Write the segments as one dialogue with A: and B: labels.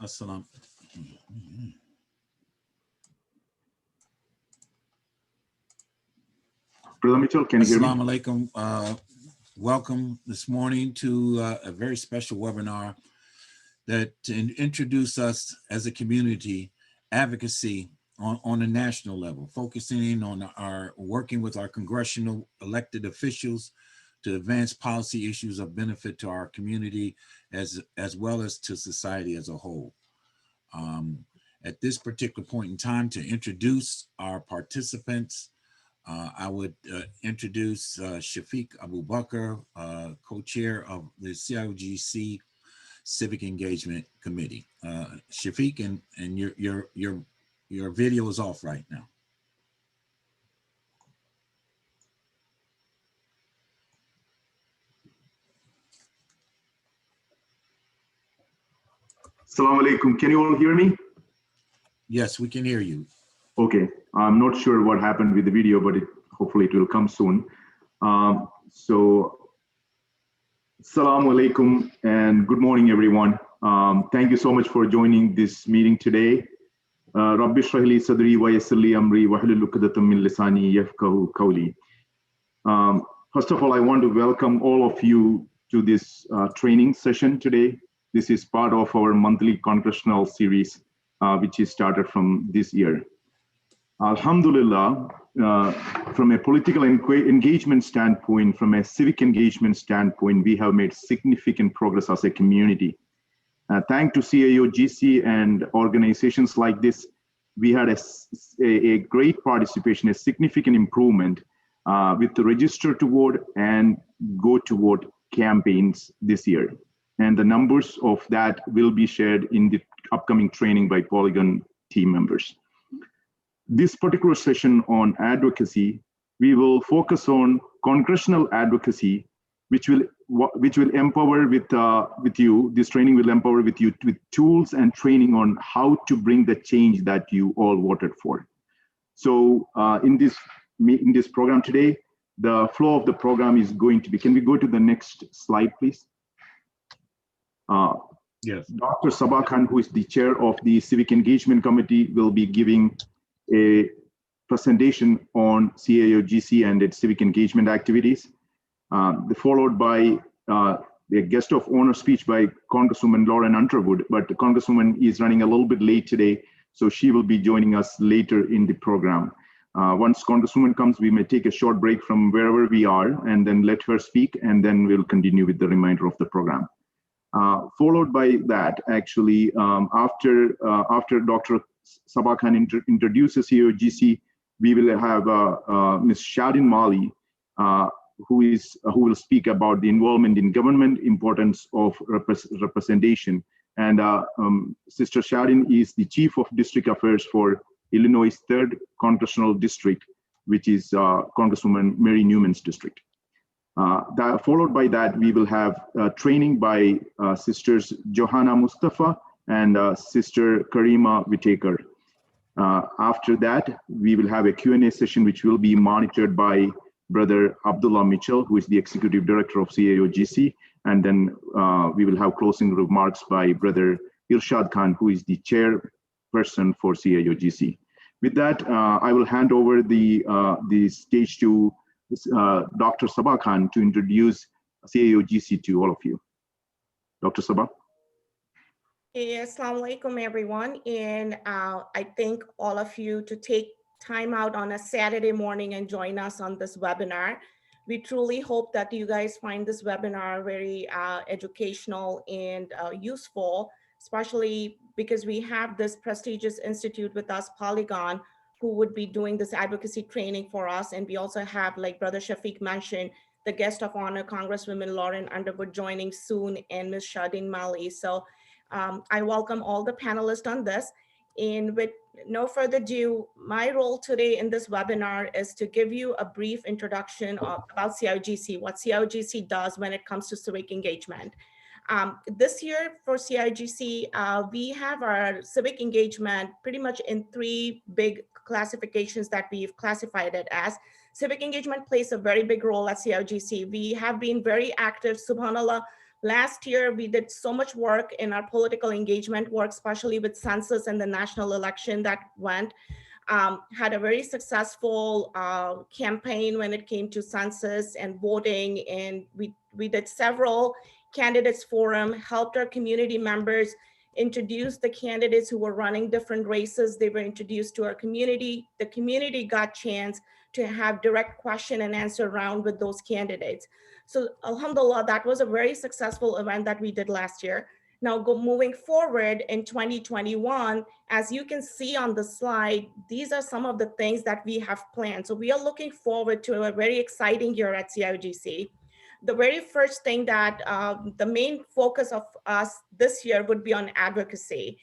A: Assalam.
B: Brother Mitchell, can you hear me?
A: Assalamu alaikum. Welcome this morning to a very special webinar that to introduce us as a community advocacy on a national level, focusing on our working with our congressional elected officials to advance policy issues of benefit to our community as well as to society as a whole. At this particular point in time, to introduce our participants, I would introduce Shafiq Abu Bakr, co-chair of the CIOGC Civic Engagement Committee. Shafiq, and your video is off right now.
B: Assalamu alaikum. Can you all hear me?
A: Yes, we can hear you.
B: Okay. I'm not sure what happened with the video, but hopefully it will come soon. Assalamu alaikum and good morning, everyone. Thank you so much for joining this meeting today. Rabbi shrah li sadri wa yassir li amri wahlul 'uqdatam min lisani yafqahu qawli. First of all, I want to welcome all of you to this training session today. This is part of our monthly congressional series, which is started from this year. Alhamdulillah, from a political engagement standpoint, from a civic engagement standpoint, we have made significant progress as a community. Thanks to CIOGC and organizations like this, we had a great participation, a significant improvement with the register to vote and go to vote campaigns this year. And the numbers of that will be shared in the upcoming training by Polygon team members. This particular session on advocacy, we will focus on congressional advocacy, which will empower with you. This training will empower with you with tools and training on how to bring the change that you all voted for. So in this program today, the flow of the program is going to be. Can we go to the next slide, please?
A: Yes.
B: Dr. Sabah Khan, who is the chair of the Civic Engagement Committee, will be giving a presentation on CIOGC and its civic engagement activities, followed by a guest of honor speech by Congresswoman Lauren Underwood, but the Congresswoman is running a little bit late today, so she will be joining us later in the program. Once Congresswoman comes, we may take a short break from wherever we are and then let her speak, and then we'll continue with the remainder of the program. Followed by that, actually, after Dr. Sabah Khan introduces CIOGC, we will have Ms. Shadin Mali, who will speak about the involvement in government, importance of representation. And Sister Shadin is the Chief of District Affairs for Illinois' 3rd Congressional District, which is Congresswoman Mary Newman's district. Followed by that, we will have training by Sisters Johanna Mustafa and Sister Karima Whitaker. After that, we will have a Q&A session, which will be monitored by Brother Abdullah Mitchell, who is the Executive Director of CIOGC. And then we will have closing remarks by Brother Irshad Khan, who is the chairperson for CIOGC. With that, I will hand over the stage to Dr. Sabah Khan to introduce CIOGC to all of you. Dr. Sabah.
C: Assalamu alaikum, everyone. And I thank all of you to take time out on a Saturday morning and join us on this webinar. We truly hope that you guys find this webinar very educational and useful, especially because we have this prestigious institute with us, Polygon, who would be doing this advocacy training for us. And we also have, like Brother Shafiq mentioned, the guest of honor, Congresswoman Lauren Underwood, joining soon, and Ms. Shadin Mali. So I welcome all the panelists on this. And with no further ado, my role today in this webinar is to give you a brief introduction about CIOGC, what CIOGC does when it comes to civic engagement. This year for CIOGC, we have our civic engagement pretty much in 3 big classifications that we've classified it as. Civic engagement plays a very big role at CIOGC. We have been very active, subhanAllah, Last year, we did so much work in our political engagement work, especially with census and the national election that went. Had a very successful campaign when it came to census and voting. And we did several candidates forum, helped our community members introduce the candidates who were running different races. They were introduced to our community. The community got chance to have direct question and answer round with those candidates. So alhamdulillah, that was a very successful event that we did last year. Now moving forward in 2021, as you can see on the slide, these are some of the things that we have planned. So we are looking forward to a very exciting year at CIGC. The very first thing that the main focus of us this year would be on advocacy.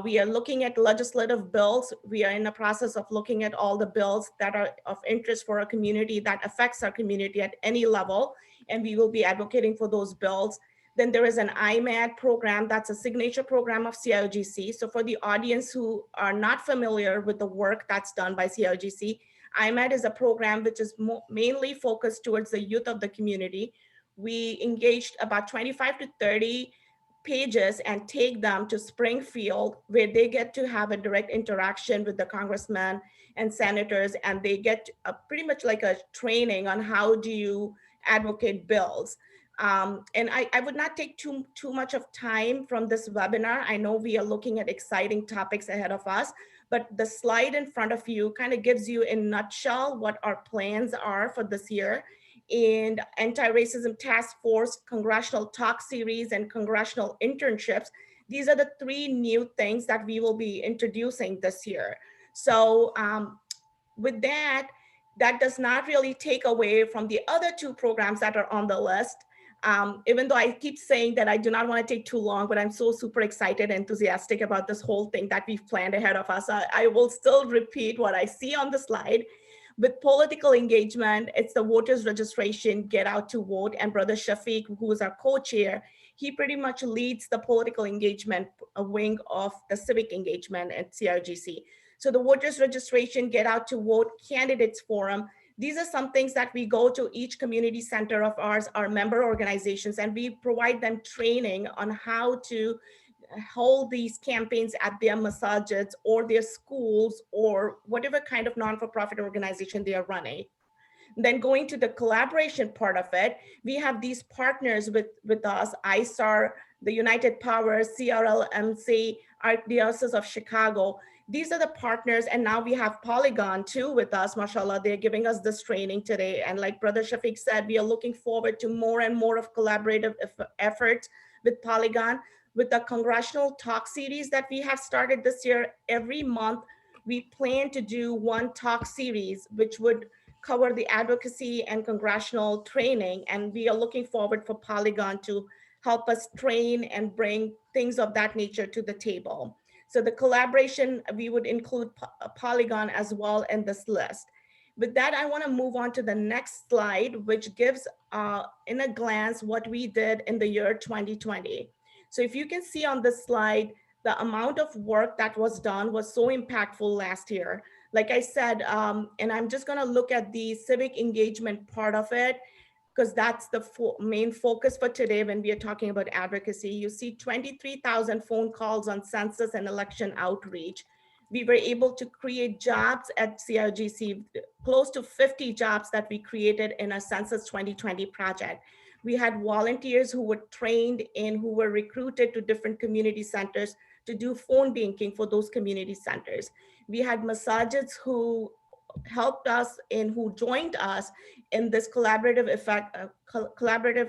C: We are looking at legislative bills. We are in the process of looking at all the bills that are of interest for our community, that affects our community at any level, and we will be advocating for those bills. Then there is an IMAD program, that's a signature program of CIOGC. So for the audience who are not familiar with the work that's done by CIOGC, IMAD is a program which is mainly focused towards the youth of the community. We engaged about 25 to 30 pages and take them to Springfield, where they get to have a direct interaction with the congressmen and senators, and they get pretty much like a training on how do you advocate bills. And I would not take too much of time from this webinar. I know we are looking at exciting topics ahead of us, but the slide in front of you kind of gives you in a nutshell what our plans are for this year. And anti-racism task force, congressional talk series, and congressional internships. These are the three new things that we will be introducing this year. So with that, that does not really take away from the other two programs that are on the list. Even though I keep saying that I do not want to take too long, but I'm so super excited and enthusiastic about this whole thing that we've planned ahead of us. I will still repeat what I see on the slide. With political engagement, it's the voters registration, get out to vote, and Brother Shafiq, who is our co-chair, he pretty much leads the political engagement wing of the civic engagement at CRGC. So the voters registration, get out to vote, candidates forum, these are some things that we go to each community center of ours, our member organizations, and we provide them training on how to hold these campaigns at their masajids or their schools or whatever kind of non-for-profit organization they are running. Then going to the collaboration part of it, we have these partners with us, ISAR, the United Powers, CRLMC, Archdiocese of Chicago. These are the partners, and now we have Polygon too with us, mashallah. They're giving us this training today. And like Brother Shafiq said, we are looking forward to more and more of collaborative efforts with Polygon. With the Congressional talk series that we have started this year, every month, we plan to do one talk series, which would cover the advocacy and congressional training. And we are looking forward for Polygon to help us train and bring things of that nature to the table. So the collaboration, we would include Polygon as well in this list. With that, I want to move on to the next slide, which gives in a glance what we did in the year 2020. So if you can see on this slide, the amount of work that was done was so impactful last year. Like I said, and I'm just going to look at the civic engagement part of it, because that's the main focus for today when we are talking about advocacy. You see 23,000 phone calls on census and election outreach. We were able to create jobs at CRGC, close to 50 jobs that we created in a Census 2020 project. We had volunteers who were trained and who were recruited to different community centers to do phone banking for those community centers. We had masajids who helped us and who joined us in this collaborative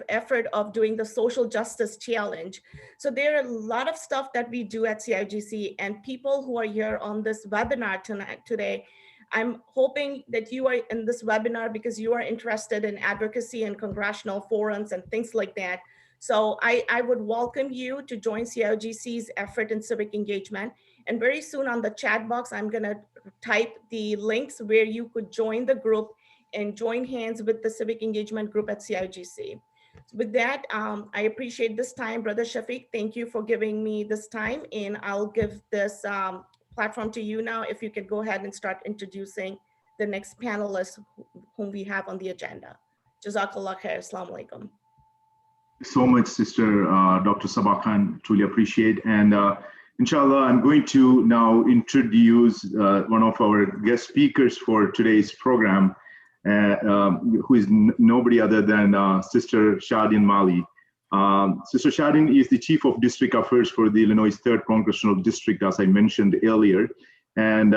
C: effort of doing the social justice challenge. So there are a lot of stuff that we do at CIGC, and people who are here on this webinar today, I'm hoping that you are in this webinar because you are interested in advocacy and congressional forums and things like that. So I would welcome you to join CIGC's effort in civic engagement. And very soon on the chat box, I'm gonna type the links where you could join the group and join hands with the civic engagement group at CIGC. With that, I appreciate this time, Brother Shafiq. Thank you for giving me this time, and I'll give this platform to you now. If you could go ahead and start introducing the next panelists whom we have on the agenda. Jazakallah khair. Assalamu alaikum.
B: So much, Sister Dr. Sabah Khan. Truly appreciate. And inshallah, I'm going to now introduce one of our guest speakers for today's program, who is nobody other than Sister Shadin Mali. Sister Shadin is the Chief of District Affairs for the Illinois 3rd Congressional District, as I mentioned earlier. And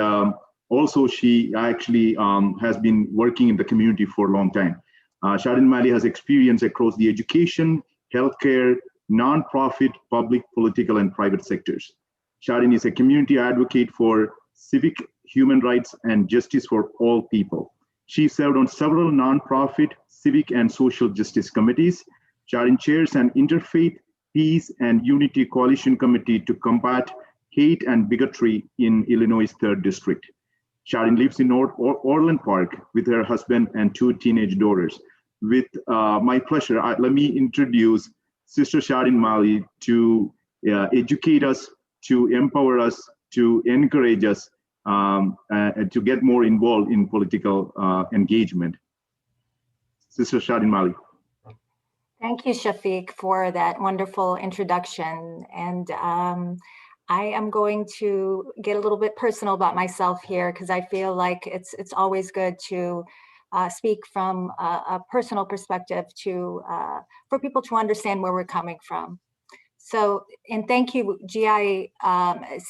B: also, she actually has been working in the community for a long time. Shadin Mali has experience across the education, healthcare, nonprofit, public, political, and private sectors. Shadin is a community advocate for civic, human rights, and justice for all people. She served on several nonprofit, civic, and social justice committees. Shadin chairs an Interfaith, Peace, and Unity Coalition Committee to combat hate and bigotry in Illinois' 3rd District. Shadin lives in North Orland Park with her husband and 2 teenage daughters. With my pleasure, let me introduce Sister Shadin Mali to educate us, to empower us, to encourage us, and to get more involved in political engagement. Sister Shadin Mali.
D: Thank you, Shafiq, for that wonderful introduction. And I am going to get a little bit personal about myself here, because I feel like it's always good to speak from a personal perspective for people to understand where we're coming from. So, and thank you, CIOGC,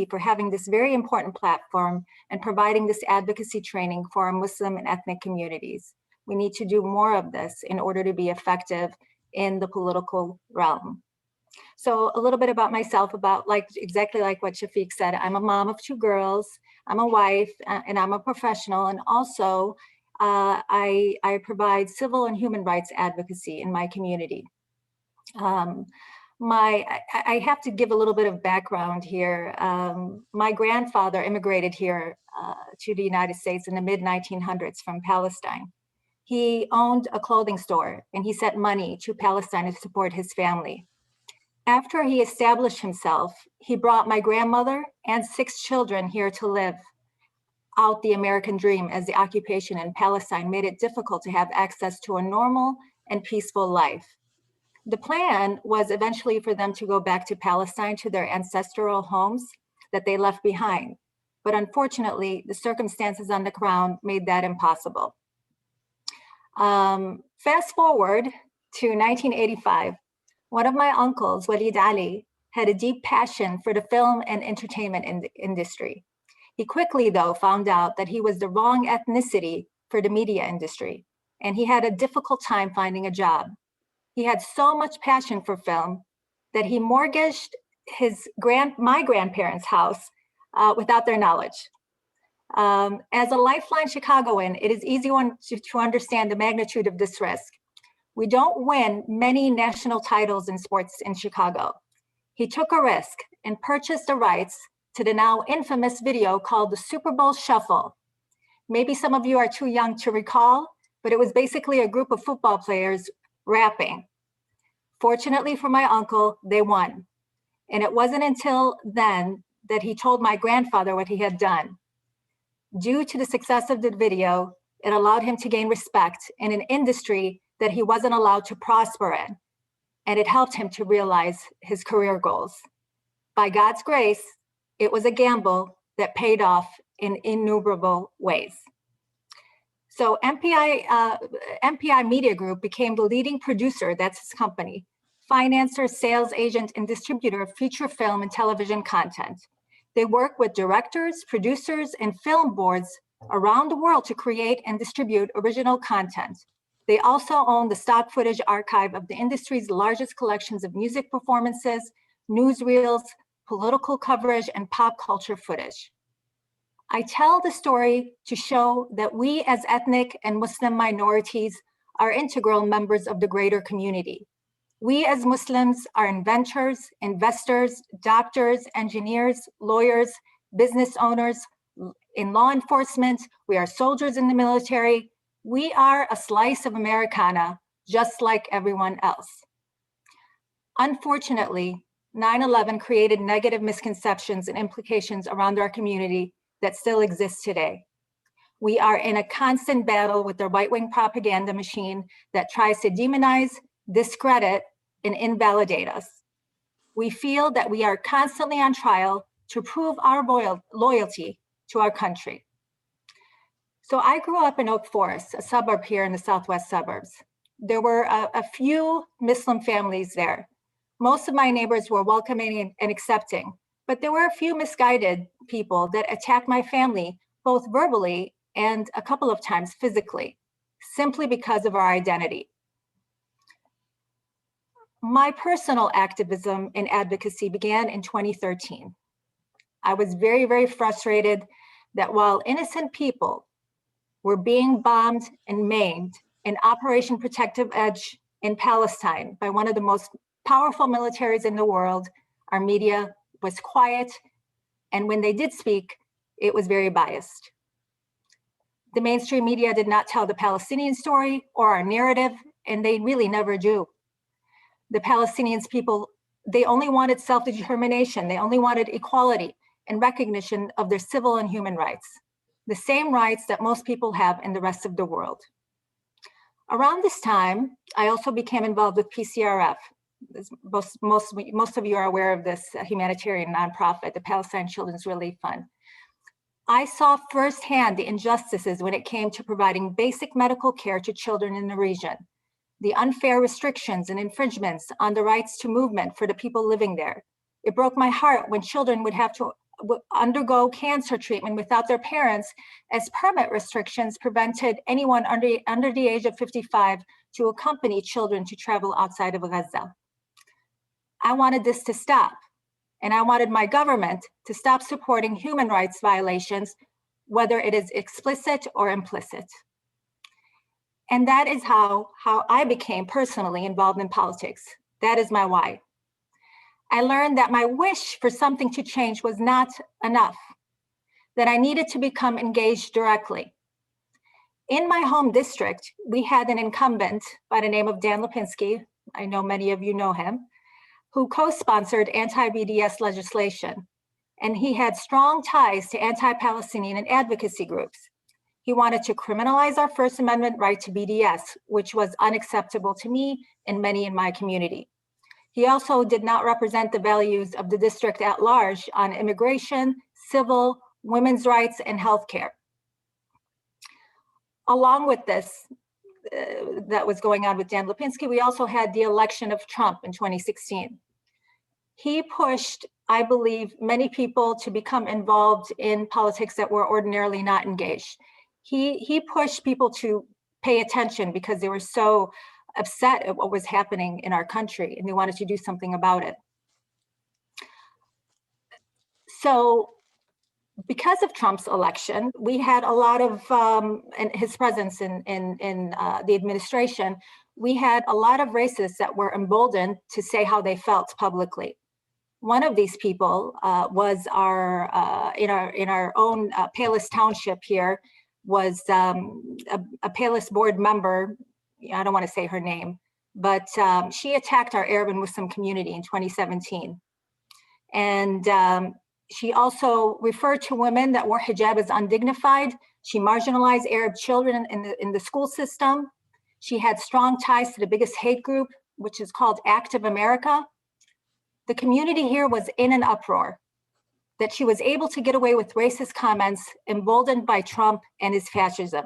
D: for having this very important platform and providing this advocacy training for our Muslim and ethnic communities. We need to do more of this in order to be effective in the political realm. So a little bit about myself, exactly like what Shafiq said. I'm a mom of 2 girls, I'm a wife, and I'm a professional. And also I provide civil and human rights advocacy in my community. I have to give a little bit of background here. My grandfather immigrated here to the United States in the mid-1900s from Palestine. He owned a clothing store and he sent money to Palestine to support his family. After he established himself, he brought my grandmother and 6 children here to live out the American dream, as the occupation in Palestine made it difficult to have access to a normal and peaceful life. The plan was eventually for them to go back to Palestine, to their ancestral homes that they left behind. But unfortunately, the circumstances on the ground made that impossible. Fast forward to 1985, one of my uncles, Walid Ali, had a deep passion for the film and entertainment industry. He quickly, though, found out that he was the wrong ethnicity for the media industry, and he had a difficult time finding a job. He had so much passion for film that he mortgaged my grandparents' house without their knowledge. As a lifeline Chicagoan, it is easy to understand the magnitude of this risk. We don't win many national titles in sports in Chicago. He took a risk and purchased the rights to the now infamous video called the Super Bowl Shuffle. Maybe some of you are too young to recall, but it was basically a group of football players rapping. Fortunately for my uncle, they won. And it wasn't until then that he told my grandfather what he had done. Due to the success of the video, it allowed him to gain respect in an industry that he wasn't allowed to prosper in, and it helped him to realize his career goals. By God's grace, it was a gamble that paid off in innumerable ways. So MPI Media Group became the leading producer, that's his company, financer, sales agent, and distributor of feature film and television content. They work with directors, producers, and film boards around the world to create and distribute original content. They also own the stock footage archive of the industry's largest collections of music performances, newsreels, political coverage, and pop culture footage. I tell the story to show that we as ethnic and Muslim minorities are integral members of the greater community. We as Muslims are inventors, investors, doctors, engineers, lawyers, business owners, in law enforcement, we are soldiers in the military. We are a slice of Americana, just like everyone else. Unfortunately, 9/11 created negative misconceptions and implications around our community that still exist today. We are in a constant battle with the right-wing propaganda machine that tries to demonize, discredit, and invalidate us. We feel that we are constantly on trial to prove our loyalty to our country. So I grew up in Oak Forest, a suburb here in the southwest suburbs. There were a few Muslim families there. Most of my neighbors were welcoming and accepting, but there were a few misguided people that attacked my family, both verbally and a couple of times physically, simply because of our identity. My personal activism and advocacy began in 2013. I was very, very frustrated that while innocent people were being bombed and maimed in Operation Protective Edge in Palestine by one of the most powerful militaries in the world, our media was quiet, and when they did speak, it was very biased. The mainstream media did not tell the Palestinian story or our narrative, and they really never do. The Palestinians people, they only wanted self-determination, they only wanted equality and recognition of their civil and human rights, the same rights that most people have in the rest of the world. Around this time, I also became involved with PCRF. Most of you are aware of this humanitarian nonprofit, the Palestine Children's Relief Fund. I saw firsthand the injustices when it came to providing basic medical care to children in the region, the unfair restrictions and infringements on the rights to movement for the people living there. It broke my heart when children would have to undergo cancer treatment without their parents, as permit restrictions prevented anyone under the age of 55 to accompany children to travel outside of Gaza. I wanted this to stop, and I wanted my government to stop supporting human rights violations, whether it is explicit or implicit. And that is how I became personally involved in politics. That is my why. I learned that my wish for something to change was not enough, that I needed to become engaged directly. In my home district, we had an incumbent by the name of Dan Lipinski, I know many of you know him, who co-sponsored anti-BDS legislation, and he had strong ties to anti-Palestinian and advocacy groups. He wanted to criminalize our First Amendment right to BDS, which was unacceptable to me and many in my community. He also did not represent the values of the district at large on immigration, civil, women's rights, and healthcare. Along with this, that was going on with Dan Lipinski, we also had the election of Trump in 2016. He pushed, I believe, many people to become involved in politics that were ordinarily not engaged. He pushed people to pay attention because they were so upset at what was happening in our country and they wanted to do something about it. So because of Trump's election, we had a lot of, and his presence in the administration, we had a lot of racists that were emboldened to say how they felt publicly. One of these people was in our own Palis Township here, was a Palis board member. I don't want to say her name, but she attacked our Arab and Muslim community in 2017. And she also referred to women that wore hijab as undignified. She marginalized Arab children in the school system. She had strong ties to the biggest hate group, which is called Active America. The community here was in an uproar that she was able to get away with racist comments emboldened by Trump and his fascism.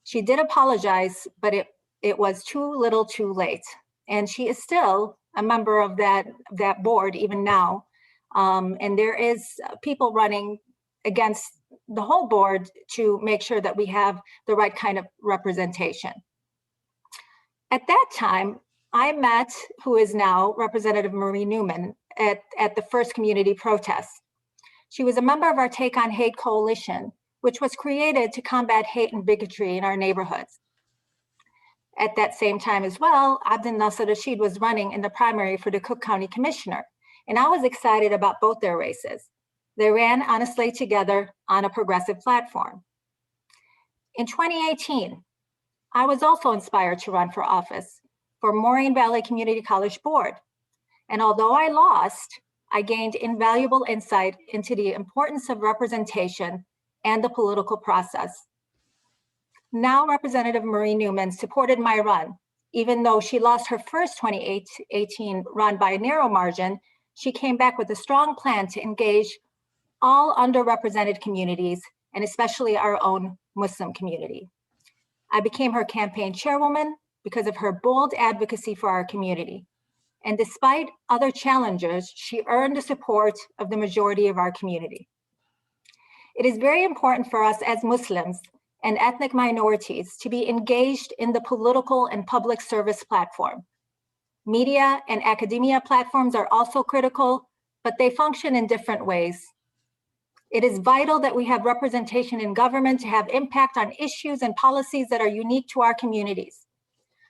D: She did apologize, but it was too little too late. And she is still a member of that board even now. And there is people running against the whole board to make sure that we have the right kind of representation. At that time, I met who is now Representative Marie Newman at the first community protest. She was a member of our Take on Hate coalition, which was created to combat hate and bigotry in our neighborhoods. At that same time as well, Abdel Nasser Rashid was running in the primary for the Cook County Commissioner, and I was excited about both their races. They ran honestly together on a progressive platform. In 2018, I was also inspired to run for office for Maureen Valley Community College Board. And although I lost, I gained invaluable insight into the importance of representation and the political process. Now, Representative Marie Newman supported my run. Even though she lost her first 2018 run by a narrow margin, she came back with a strong plan to engage all underrepresented communities, and especially our own Muslim community. I became her campaign chairwoman because of her bold advocacy for our community. And despite other challenges, she earned the support of the majority of our community. It is very important for us as Muslims and ethnic minorities to be engaged in the political and public service platform. Media and academia platforms are also critical, but they function in different ways. It is vital that we have representation in government to have impact on issues and policies that are unique to our communities.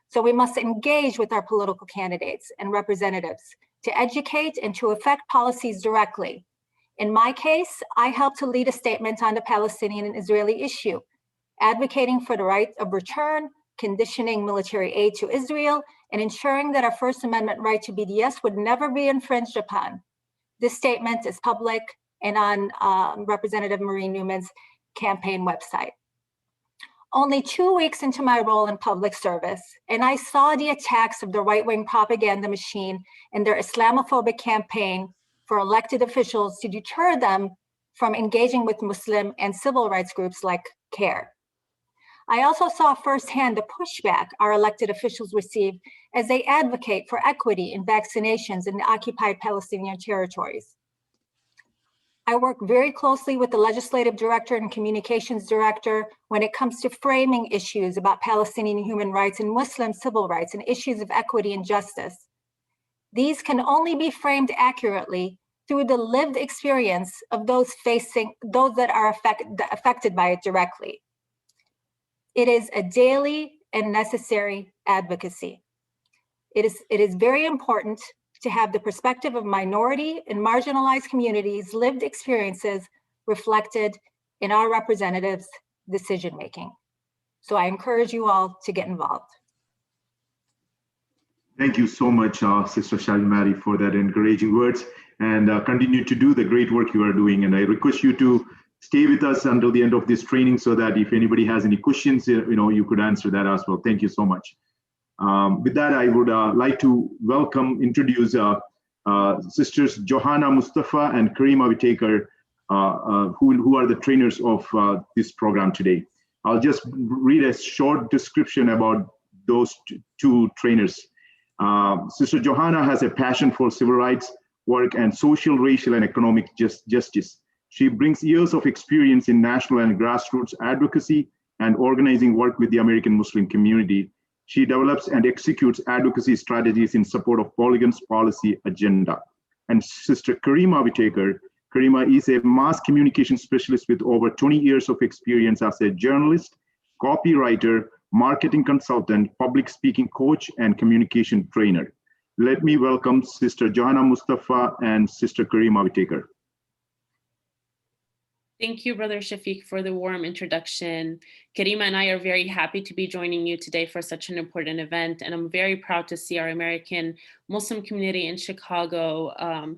D: So we must engage with our political candidates and representatives to educate and to affect policies directly. In my case, I helped to lead a statement on the Palestinian and Israeli issue, advocating for the right of return, conditioning military aid to Israel, and ensuring that our First Amendment right to BDS would never be infringed upon. This statement is public and on Representative Marie Newman's campaign website. Only 2 weeks into my role in public service, and I saw the attacks of the right-wing propaganda machine and their Islamophobic campaign for elected officials to deter them from engaging with Muslim and civil rights groups like CARE. I also saw firsthand the pushback our elected officials receive as they advocate for equity in vaccinations in the occupied Palestinian territories. I work very closely with the legislative director and communications director when it comes to framing issues about Palestinian human rights and Muslim civil rights and issues of equity and justice. These can only be framed accurately through the lived experience of those that are affected by it directly. It is a daily and necessary advocacy. It is very important to have the perspective of minority and marginalized communities' lived experiences reflected in our representatives' decision-making. So I encourage you all to get involved.
B: Thank you so much, Sister Shalimari, for that encouraging words, and continue to do the great work you are doing. And I request you to stay with us until the end of this training so that if anybody has any questions, you could answer that as well. Thank you so much. With that, I would like to introduce Sisters Johanna Mustafa and Karima Whitaker, who are the trainers of this program today. I'll just read a short description about those two trainers. Sister Johanna has a passion for civil rights work and social, racial, and economic justice. She brings years of experience in national and grassroots advocacy and organizing work with the American Muslim community. She develops and executes advocacy strategies in support of Polygon's policy agenda. And Sister Karima Whitaker. Karima is a mass communication specialist with over 20 years of experience as a journalist, copywriter, marketing consultant, public speaking coach, and communication trainer. Let me welcome Sister Johanna Mustafa and Sister Karima Whitaker.
E: Thank you, Brother Shafiq, for the warm introduction. Karima and I are very happy to be joining you today for such an important event, and I'm very proud to see our American Muslim community in Chicago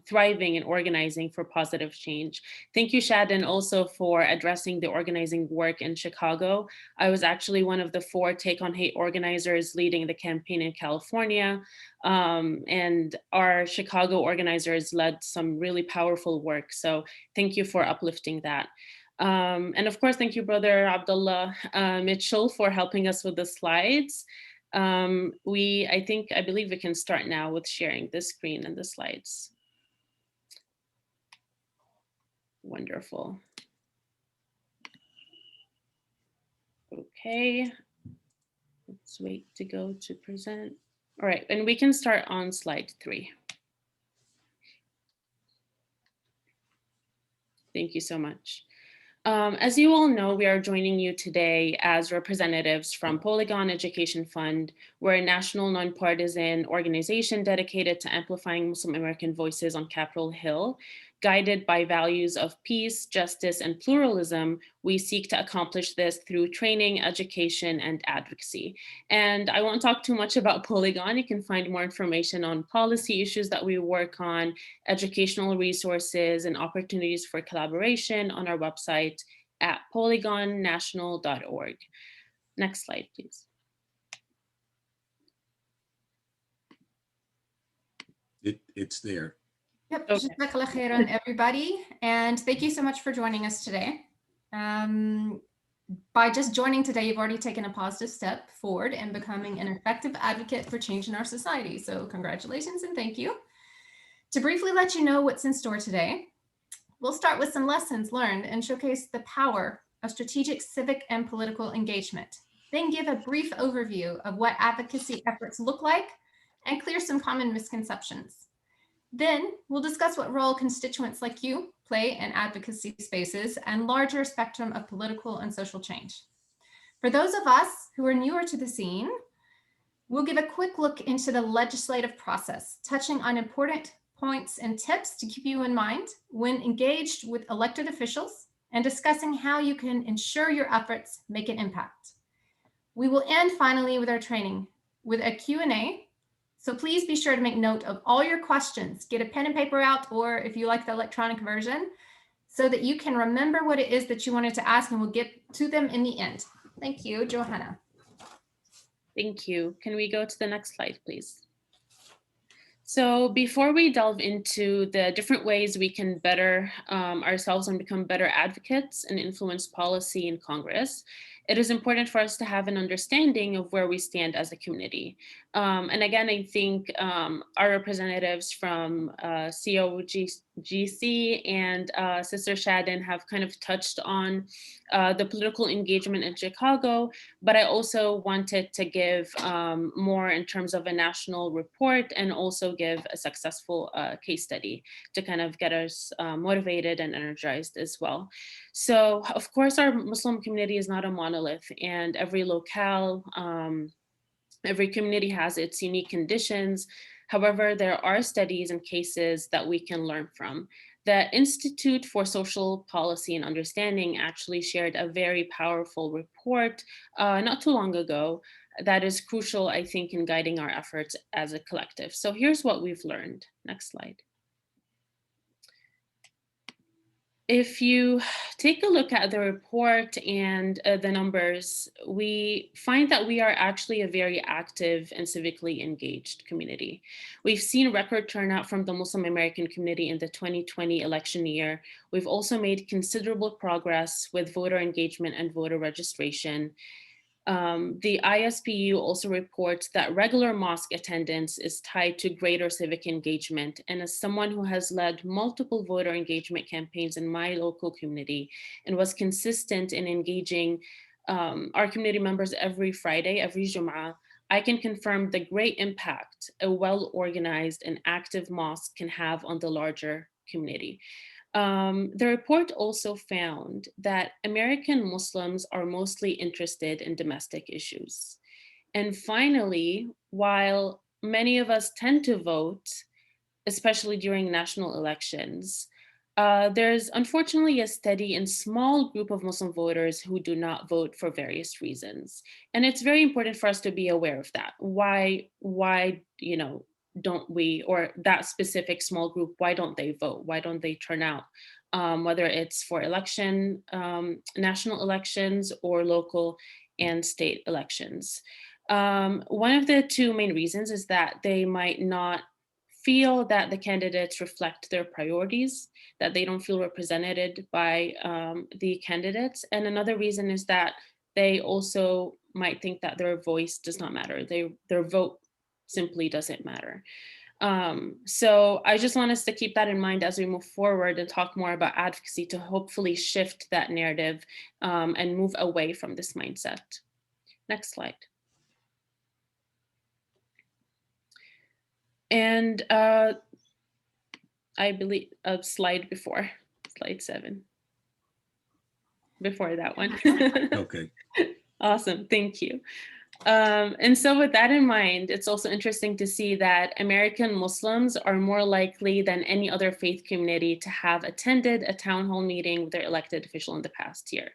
E: thriving and organizing for positive change. Thank you, Shadden, also for addressing the organizing work in Chicago. I was actually one of the 4 Take on Hate organizers leading the campaign in California, and our Chicago organizers led some really powerful work. So thank you for uplifting that. And of course, thank you, Brother Abdullah Mitchell, for helping us with the slides. I believe we can start now with sharing the screen and the slides. Wonderful. Okay, let's wait to go to present. All right, and we can start on slide 3. Thank you so much. As you all know, we are joining you today as representatives from Polygon Education Fund. We're a national nonpartisan organization dedicated to amplifying Muslim American voices on Capitol Hill. Guided by values of peace, justice, and pluralism, we seek to accomplish this through training, education, and advocacy. And I won't talk too much about Polygon. You can find more information on policy issues that we work on, educational resources, and opportunities for collaboration on our website at polygonnational.org. Next slide, please.
A: It's there.
F: Yep,
E: Okay.
F: Jazakallah khairan, everybody. And thank you so much for joining us today. By just joining today, you've already taken a positive step forward in becoming an effective advocate for change in our society. So congratulations and thank you. To briefly let you know what's in store today, we'll start with some lessons learned and showcase the power of strategic civic and political engagement. Then give a brief overview of what advocacy efforts look like and clear some common misconceptions. Then we'll discuss what role constituents like you play in advocacy spaces and larger spectrum of political and social change. For those of us who are newer to the scene, we'll give a quick look into the legislative process, touching on important points and tips to keep you in mind when engaged with elected officials and discussing how you can ensure your efforts make an impact. We will end finally with our training with a Q&A. So please be sure to make note of all your questions. Get a pen and paper out, or if you like the electronic version, so that you can remember what it is that you wanted to ask, and we'll get to them in the end. Thank you, Johanna.
E: Thank you. Can we go to the next slide, please? So before we delve into the different ways we can better ourselves and become better advocates and influence policy in Congress, it is important for us to have an understanding of where we stand as a community. And again, I think our representatives from COGC and Sister Shadden have kind of touched on the political engagement in Chicago, but I also wanted to give more in terms of a national report and also give a successful case study to kind of get us motivated and energized as well. So of course, our Muslim community is not a monolith, and every locale, every community has its unique conditions. However, there are studies and cases that we can learn from. The Institute for Social Policy and Understanding actually shared a very powerful report not too long ago that is crucial, I think, in guiding our efforts as a collective. So here's what we've learned. Next slide. If you take a look at the report and the numbers, we find that we are actually a very active and civically engaged community. We've seen record turnout from the Muslim American community in the 2020 election year. We've also made considerable progress with voter engagement and voter registration. The ISPU also reports that regular mosque attendance is tied to greater civic engagement. And as someone who has led multiple voter engagement campaigns in my local community and was consistent in engaging our community members every Friday, every Jum'ah, I can confirm the great impact a well-organized and active mosque can have on the larger community. The report also found that American Muslims are mostly interested in domestic issues. And finally, while many of us tend to vote, especially during national elections, there's unfortunately a steady and small group of Muslim voters who do not vote for various reasons. And it's very important for us to be aware of that. Why, don't we, or that specific small group, why don't they vote? Why don't they turn out? Whether it's for national elections or local and state elections. One of the two main reasons is that they might not feel that the candidates reflect their priorities, that they don't feel represented by the candidates. And another reason is that they also might think that their voice does not matter. Their vote simply doesn't matter. So I just want us to keep that in mind as we move forward and talk more about advocacy to hopefully shift that narrative and move away from this mindset. Next slide. And I believe a slide before, slide 7. Before that one.
A: Okay.
E: Awesome, thank you. And so with that in mind, it's also interesting to see that American Muslims are more likely than any other faith community to have attended a town hall meeting with their elected official in the past year.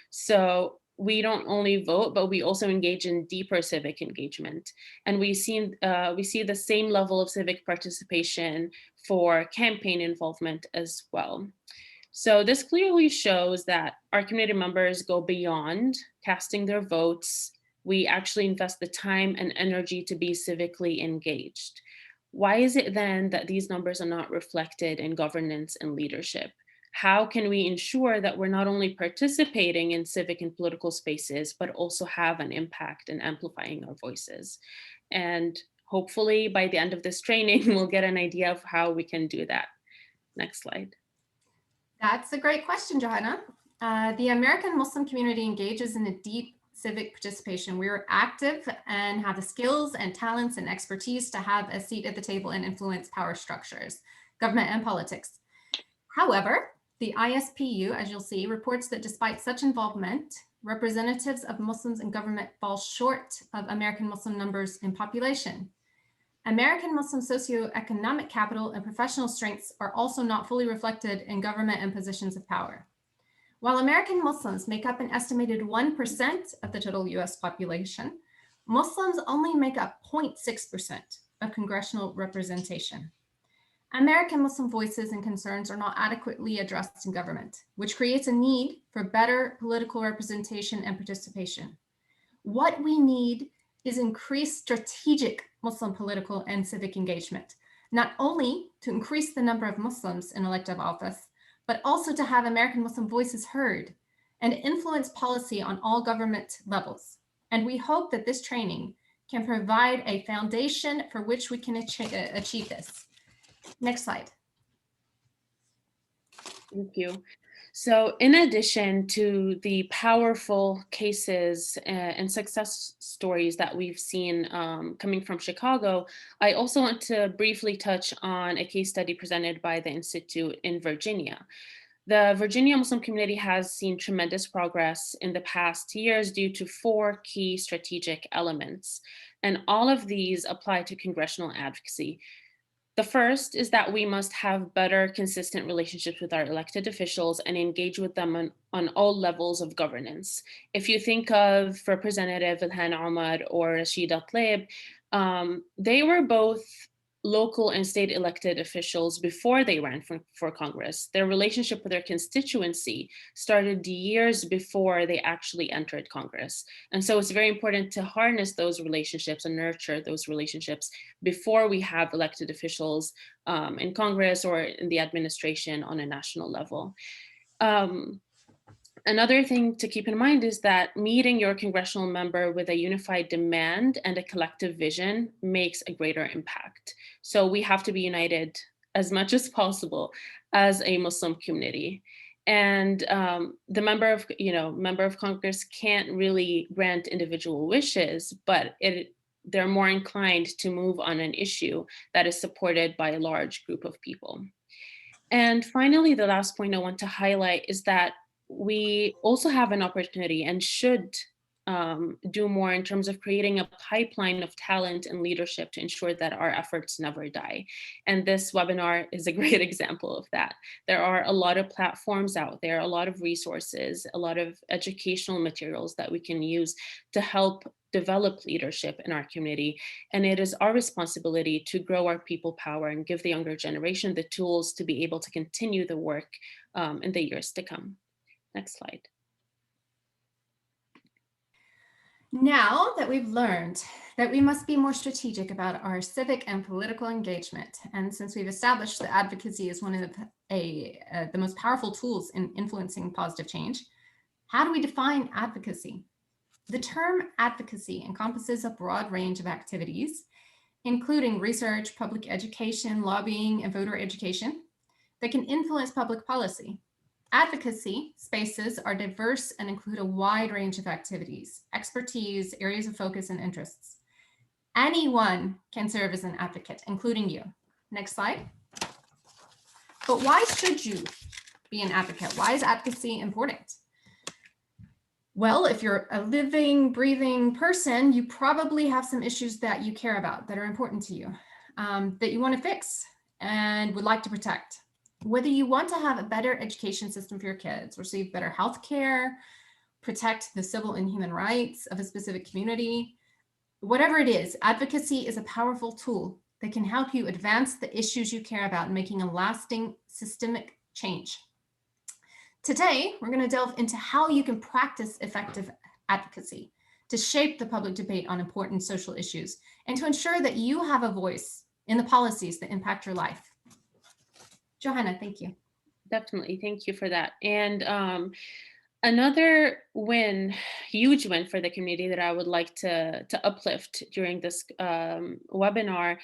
E: So we don't only vote, but we also engage in deeper civic engagement. And we see the same level of civic participation for campaign involvement as well. So this clearly shows that our community members go beyond casting their votes. We actually invest the time and energy to be civically engaged. Why is it then that these numbers are not reflected in governance and leadership? How can we ensure that we're not only participating in civic and political spaces, but also have an impact in amplifying our voices? And hopefully by the end of this training, we'll get an idea of how we can do that. Next slide.
F: That's a great question, Johanna. The American Muslim community engages in a deep civic participation. We are active and have the skills and talents and expertise to have a seat at the table and influence power structures, government and politics. However, the ISPU, as you'll see, reports that despite such involvement, representatives of Muslims in government fall short of American Muslim numbers in population. American Muslim socioeconomic capital and professional strengths are also not fully reflected in government and positions of power. While American Muslims make up an estimated 1% of the total US population, Muslims only make up 0.6% of congressional representation. American Muslim voices and concerns are not adequately addressed in government, which creates a need for better political representation and participation. What we need is increased strategic Muslim political and civic engagement, not only to increase the number of Muslims in elective office, but also to have American Muslim voices heard and influence policy on all government levels. And we hope that this training can provide a foundation for which we can achieve this. Next slide.
E: Thank you. So in addition to the powerful cases and success stories that we've seen coming from Chicago, I also want to briefly touch on a case study presented by the Institute in Virginia. The Virginia Muslim community has seen tremendous progress in the past years due to 4 key strategic elements, and all of these apply to congressional advocacy. The first is that we must have better, consistent relationships with our elected officials and engage with them on all levels of governance. If you think of Representative Ilhan Omar or Rashida Tlaib, they were both local and state elected officials before they ran for Congress. Their relationship with their constituency started years before they actually entered Congress. And so it's very important to harness those relationships and nurture those relationships before we have elected officials in Congress or in the administration on a national level. Another thing to keep in mind is that meeting your congressional member with a unified demand and a collective vision makes a greater impact. So we have to be united as much as possible as a Muslim community. And the member of Congress can't really grant individual wishes, but they're more inclined to move on an issue that is supported by a large group of people. And finally, the last point I want to highlight is that we also have an opportunity and should do more in terms of creating a pipeline of talent and leadership to ensure that our efforts never die. And this webinar is a great example of that. There are a lot of platforms out there, a lot of resources, a lot of educational materials that we can use to help develop leadership in our community. And it is our responsibility to grow our people power and give the younger generation the tools to be able to continue the work in the years to come. Next slide.
F: Now that we've learned that we must be more strategic about our civic and political engagement, and since we've established that advocacy is one of the most powerful tools in influencing positive change, how do we define advocacy? The term advocacy encompasses a broad range of activities, including research, public education, lobbying, and voter education that can influence public policy. Advocacy spaces are diverse and include a wide range of activities, expertise, areas of focus, and interests. Anyone can serve as an advocate, including you. Next slide. But why should you be an advocate? Why is advocacy important? Well, if you're a living, breathing person, you probably have some issues that you care about that are important to you, that you want to fix and would like to protect. Whether you want to have a better education system for your kids, receive better health care, protect the civil and human rights of a specific community, whatever it is, advocacy is a powerful tool that can help you advance the issues you care about, making a lasting systemic change. Today, we're going to delve into how you can practice effective advocacy to shape the public debate on important social issues and to ensure that you have a voice in the policies that impact your life. Johanna, thank you.
E: Definitely. Thank you for that. And another win, huge win for the community that I would like to uplift during this webinar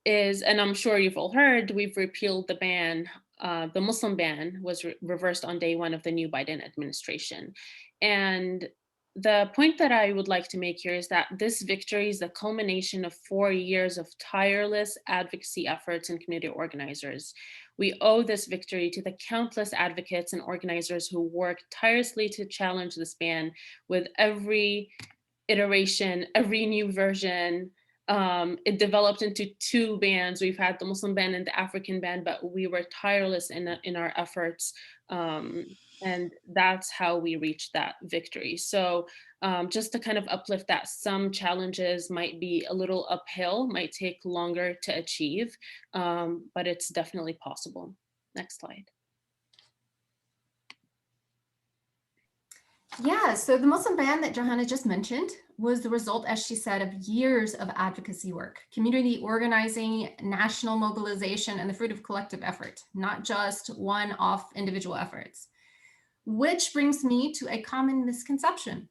E: is, and I'm sure you've all heard, we've repealed the ban. The Muslim ban was reversed on day one of the new Biden administration. And the point that I would like to make here is that this victory is the culmination of 4 years of tireless advocacy efforts and community organizers. We owe this victory to the countless advocates and organizers who worked tirelessly to challenge this ban with every iteration, every new version. It developed into 2 bans. We've had the Muslim ban and the African ban, but we were tireless in our efforts. And that's how we reached that victory. So just to kind of uplift that some challenges might be a little uphill, might take longer to achieve, but it's definitely possible. Next slide.
F: Yeah, so the Muslim ban that Johanna just mentioned was the result, as she said, of years of advocacy work, community organizing, national mobilization, and the fruit of collective effort, not just one-off individual efforts. Which brings me to a common misconception.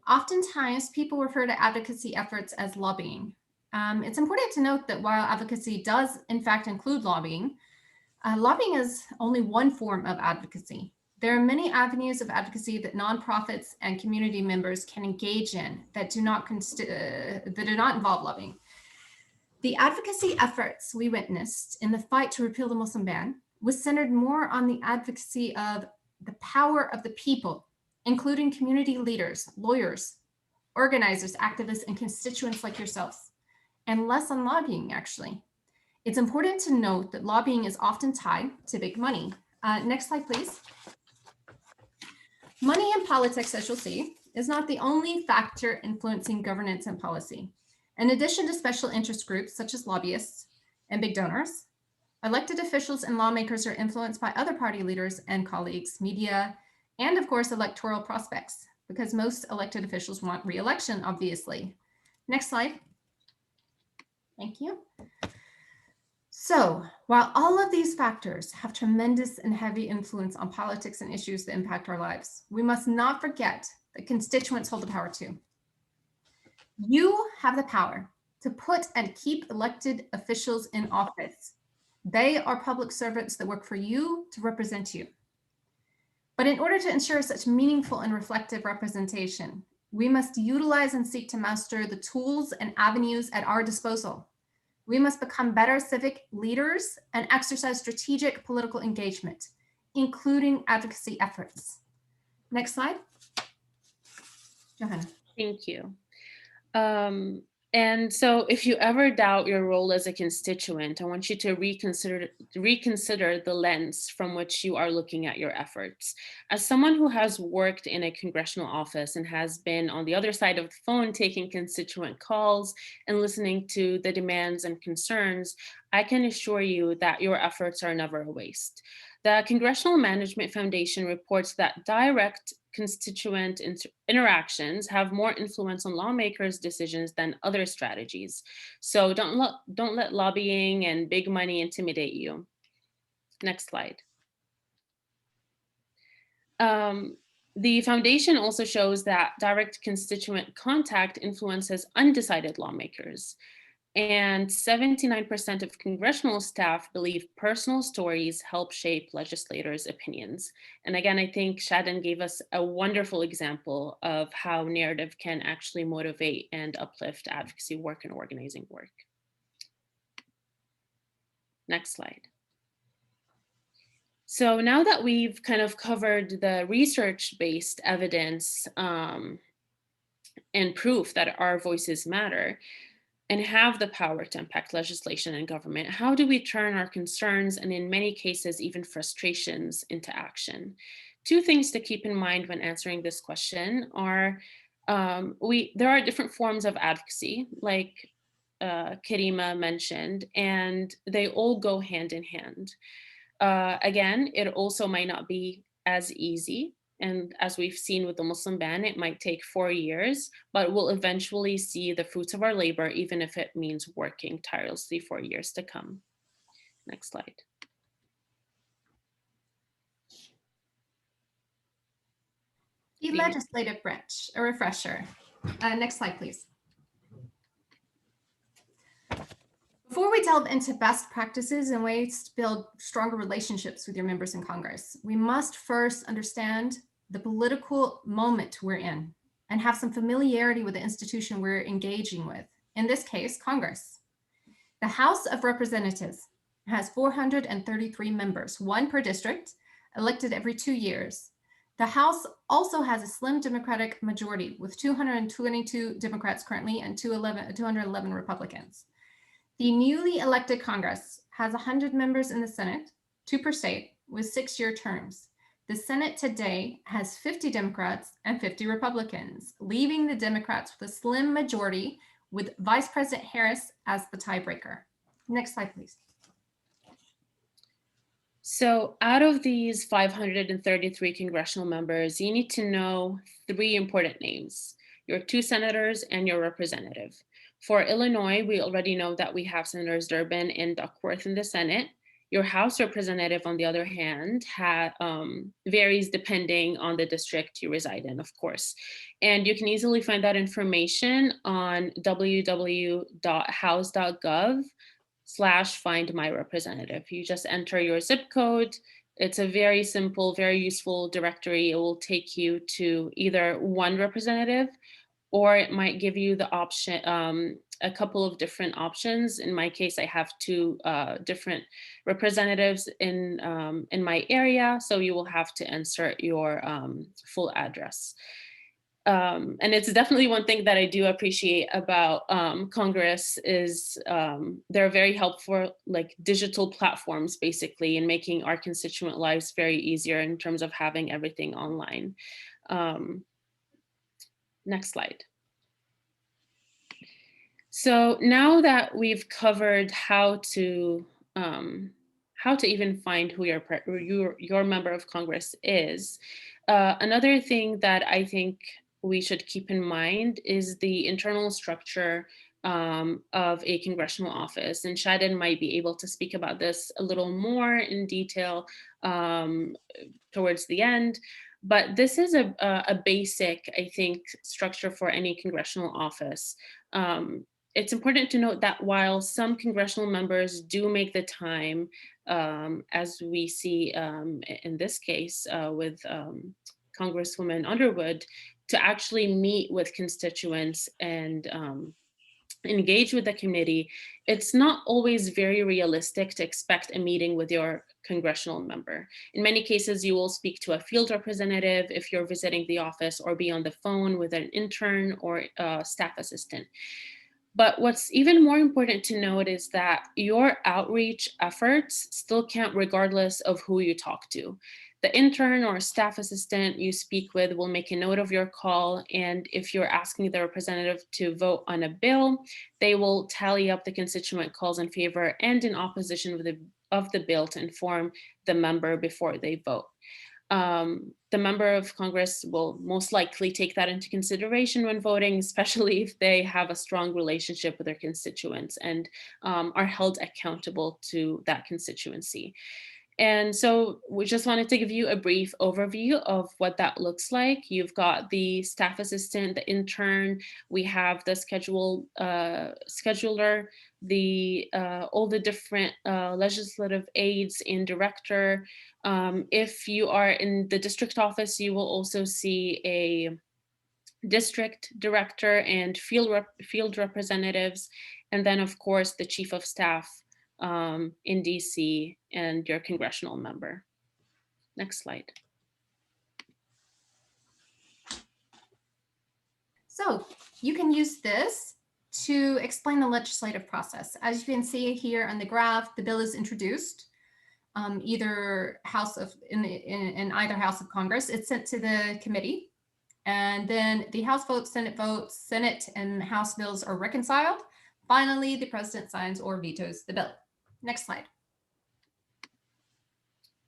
F: Oftentimes, people refer to advocacy efforts as lobbying. It's important to note that while advocacy does, in fact, include lobbying, lobbying is only one form of advocacy. There are many avenues of advocacy that nonprofits and community members can engage in that do not involve lobbying. The advocacy efforts we witnessed in the fight to repeal the Muslim ban was centered more on the advocacy of the power of the people, including community leaders, lawyers, organizers, activists, and constituents like yourselves, and less on lobbying, actually. It's important to note that lobbying is often tied to big money. Next slide, please. Money in politics, as you'll see, is not the only factor influencing governance and policy. In addition to special interest groups such as lobbyists and big donors, elected officials and lawmakers are influenced by other party leaders and colleagues, media, and of course, electoral prospects, because most elected officials want re-election, obviously. Next slide. Thank you. So while all of these factors have tremendous and heavy influence on politics and issues that impact our lives, we must not forget that constituents hold the power too. You have the power to put and keep elected officials in office. They are public servants that work for you to represent you. But in order to ensure such meaningful and reflective representation, we must utilize and seek to master the tools and avenues at our disposal. We must become better civic leaders and exercise strategic political engagement, including advocacy efforts. Next slide. Johanna.
E: Thank you. And so if you ever doubt your role as a constituent, I want you to reconsider the lens from which you are looking at your efforts. As someone who has worked in a congressional office and has been on the other side of the phone taking constituent calls and listening to the demands and concerns, I can assure you that your efforts are never a waste. The Congressional Management Foundation reports that direct constituent interactions have more influence on lawmakers' decisions than other strategies. So don't let lobbying and big money intimidate you. Next slide. The foundation also shows that direct constituent contact influences undecided lawmakers. And 79% of congressional staff believe personal stories help shape legislators' opinions. And again, I think Shadon gave us a wonderful example of how narrative can actually motivate and uplift advocacy work and organizing work. Next slide. So now that we've kind of covered the research-based evidence and proof that our voices matter, and have the power to impact legislation and government, how do we turn our concerns and in many cases even frustrations into action? 2 things to keep in mind when answering this question are, there are different forms of advocacy, like Karima mentioned, and they all go hand in hand. Again, it also might not be as easy. And as we've seen with the Muslim ban, it might take 4 years, but we'll eventually see the fruits of our labor, even if it means working tirelessly for years to come. Next slide.
F: The legislative branch, a refresher. Next slide, please. Before we delve into best practices and ways to build stronger relationships with your members in Congress, we must first understand the political moment we're in and have some familiarity with the institution we're engaging with. In this case, Congress. The House of Representatives has 433 members, 1 per district, elected every 2 years. The House also has a slim Democratic majority with 222 Democrats currently and 211 Republicans. The newly elected Congress has 100 members in the Senate, 2 per state, with 6-year terms. The Senate today has 50 Democrats and 50 Republicans, leaving the Democrats with a slim majority with Vice President Harris as the tiebreaker. Next slide, please.
E: So out of these 533 congressional members, you need to know 3 important names: your 2 senators and your representative. For Illinois, we already know that we have Senators Durbin and Duckworth in the Senate. Your House representative, on the other hand, varies depending on the district you reside in, of course. And you can easily find that information on www.house.gov/find-my-representative. You just enter your zip code. It's a very simple, very useful directory. It will take you to either one representative, or it might give you the option, a couple of different options. In my case, I have 2 different representatives in my area, so you will have to insert your full address. And it's definitely one thing that I do appreciate about Congress is they're very helpful, like digital platforms, basically, in making our constituent lives very easier in terms of having everything online. Next slide. So now that we've covered how to even find who your member of Congress is, another thing that I think we should keep in mind is the internal structure of a congressional office. And Shadin might be able to speak about this a little more in detail towards the end. But this is a basic, I think, structure for any congressional office. It's important to note that while some congressional members do make the time, as we see in this case with Congresswoman Underwood, to actually meet with constituents and engage with the committee, it's not always very realistic to expect a meeting with your congressional member. In many cases, you will speak to a field representative if you're visiting the office, or be on the phone with an intern or a staff assistant. But what's even more important to note is that your outreach efforts still count regardless of who you talk to. The intern or staff assistant you speak with will make a note of your call, and if you're asking the representative to vote on a bill, they will tally up the constituent calls in favor and in opposition of the bill to inform the member before they vote. The member of Congress will most likely take that into consideration when voting, especially if they have a strong relationship with their constituents and are held accountable to that constituency. And so we just wanted to give you a brief overview of what that looks like. You've got the staff assistant, the intern, we have the scheduler, all the different legislative aides and director. If you are in the district office, you will also see a district director and field representatives, and then of course the chief of staff in DC and your congressional member. Next slide.
F: So you can use this to explain the legislative process. As you can see here on the graph, the bill is introduced, either in either House of Congress. It's sent to the committee, and then the House votes, Senate and House bills are reconciled. Finally, the president signs or vetoes the bill. Next slide.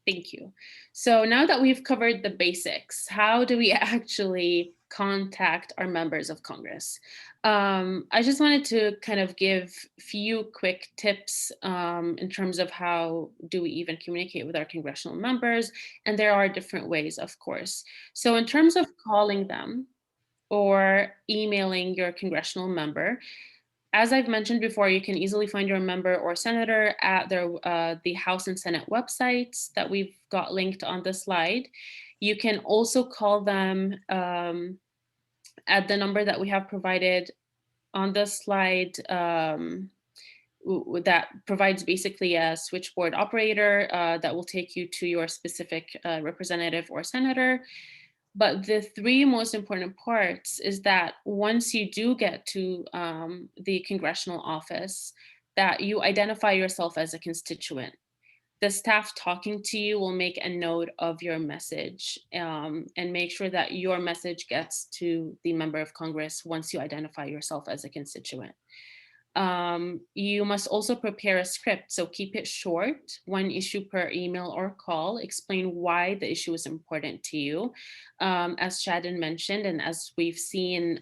E: Thank you. So now that we've covered the basics, how do we actually contact our members of Congress? I just wanted to kind of give a few quick tips in terms of how do we even communicate with our congressional members, and there are different ways, of course. So in terms of calling them or emailing your congressional member, as I've mentioned before, you can easily find your member or senator at the House and Senate websites that we've got linked on the slide. You can also call them at the number that we have provided on the slide that provides basically a switchboard operator that will take you to your specific representative or senator. But the three most important parts is that once you do get to the congressional office, that you identify yourself as a constituent. The staff talking to you will make a note of your message and make sure that your message gets to the member of Congress once you identify yourself as a constituent. You must also prepare a script, so keep it short, one issue per email or call. Explain why the issue is important to you. As Shadon mentioned, and as we've seen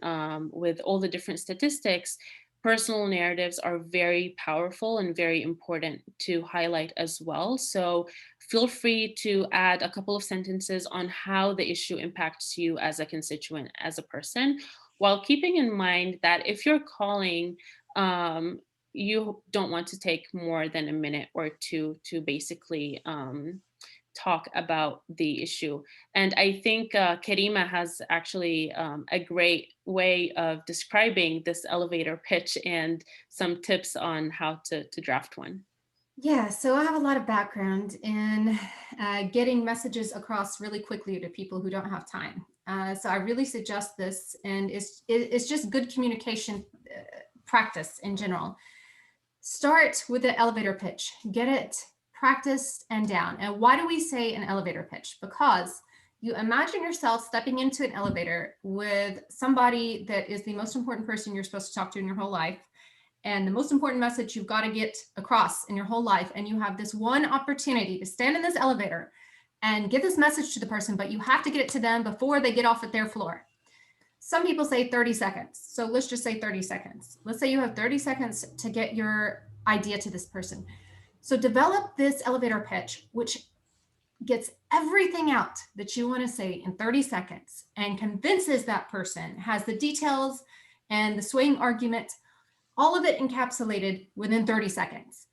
E: with all the different statistics, personal narratives are very powerful and very important to highlight as well. So feel free to add a couple of sentences on how the issue impacts you as a constituent, as a person, while keeping in mind that if you're calling, you don't want to take more than a minute or two to basically talk about the issue. And I think Karima has actually a great way of describing this elevator pitch and some tips on how to draft one.
F: Yeah, so I have a lot of background in getting messages across really quickly to people who don't have time. So I really suggest this, and it's just good communication practice in general. Start with the elevator pitch, get it practiced and down. And why do we say an elevator pitch? Because you imagine yourself stepping into an elevator with somebody that is the most important person you're supposed to talk to in your whole life, and the most important message you've got to get across in your whole life. And you have this one opportunity to stand in this elevator and give this message to the person, but you have to get it to them before they get off at their floor. Some people say 30 seconds. So let's just say 30 seconds. Let's say you have 30 seconds to get your idea to this person. So develop this elevator pitch, which gets everything out that you want to say in 30 seconds and convinces that person, has the details and the swaying argument, all of it encapsulated within 30 seconds.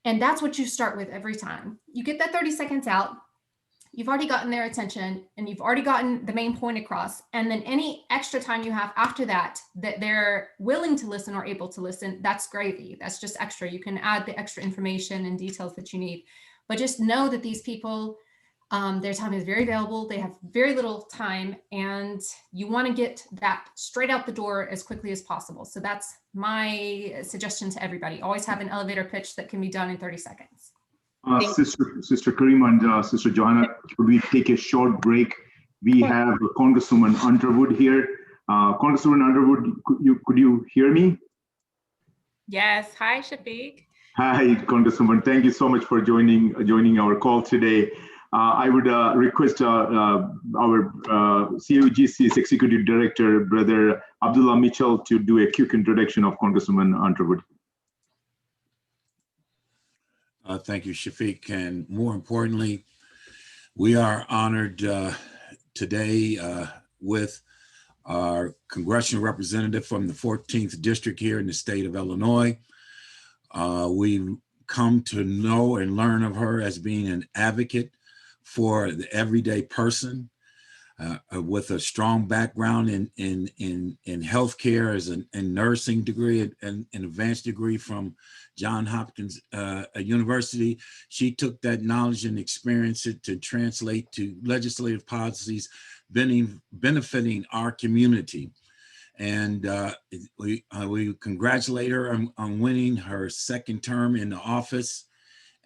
F: And that's what you start with every time. You get that 30 seconds out, you've already gotten their attention and you've already gotten the main point across. And then any extra time you have after that, that they're willing to listen or able to listen, that's gravy. That's just extra. You can add the extra information and details that you need. But just know that these people, their time is very valuable. They have very little time, and you want to get that straight out the door as quickly as possible. So that's my suggestion to everybody. Always have an elevator pitch that can be done in 30 seconds.
B: Sister Karima and Sister Johanna, could we take a short break? We have Congresswoman Underwood here. Congresswoman Underwood, could you hear me?
G: Yes. Hi, Shafiq.
B: Hi, Congresswoman. Thank you so much for joining our call today. I would request our CAOGC's Executive Director, Brother Abdullah Mitchell, to do a quick introduction of Congresswoman Underwood.
A: Thank you, Shafiq. And more importantly, we are honored today with our congressional representative from the 14th District here in the state of Illinois. We've come to know and learn of her as being an advocate for the everyday person with a strong background in healthcare as a nursing degree and an advanced degree from Johns Hopkins University. She took that knowledge and experience it to translate to legislative policies benefiting our community. And we congratulate her on winning her second term in the office.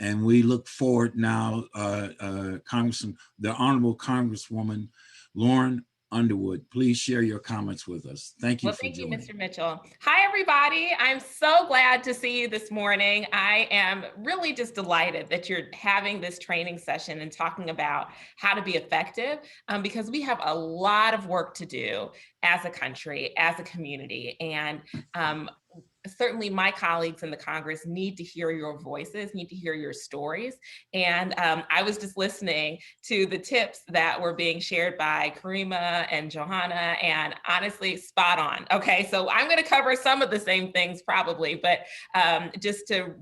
A: And we look forward now, the Honorable Congresswoman Lauren Underwood. Please share your comments with us. Thank you
G: Well,
A: for
G: thank you,
A: joining.
G: Mr. Mitchell. Hi, everybody. I'm so glad to see you this morning. I am really just delighted that you're having this training session and talking about how to be effective, because we have a lot of work to do as a country, as a community. And certainly my colleagues in the Congress need to hear your voices, need to hear your stories. And I was just listening to the tips that were being shared by Karima and Johanna, and honestly, spot on. Okay, so I'm gonna cover some of the same things probably, but just to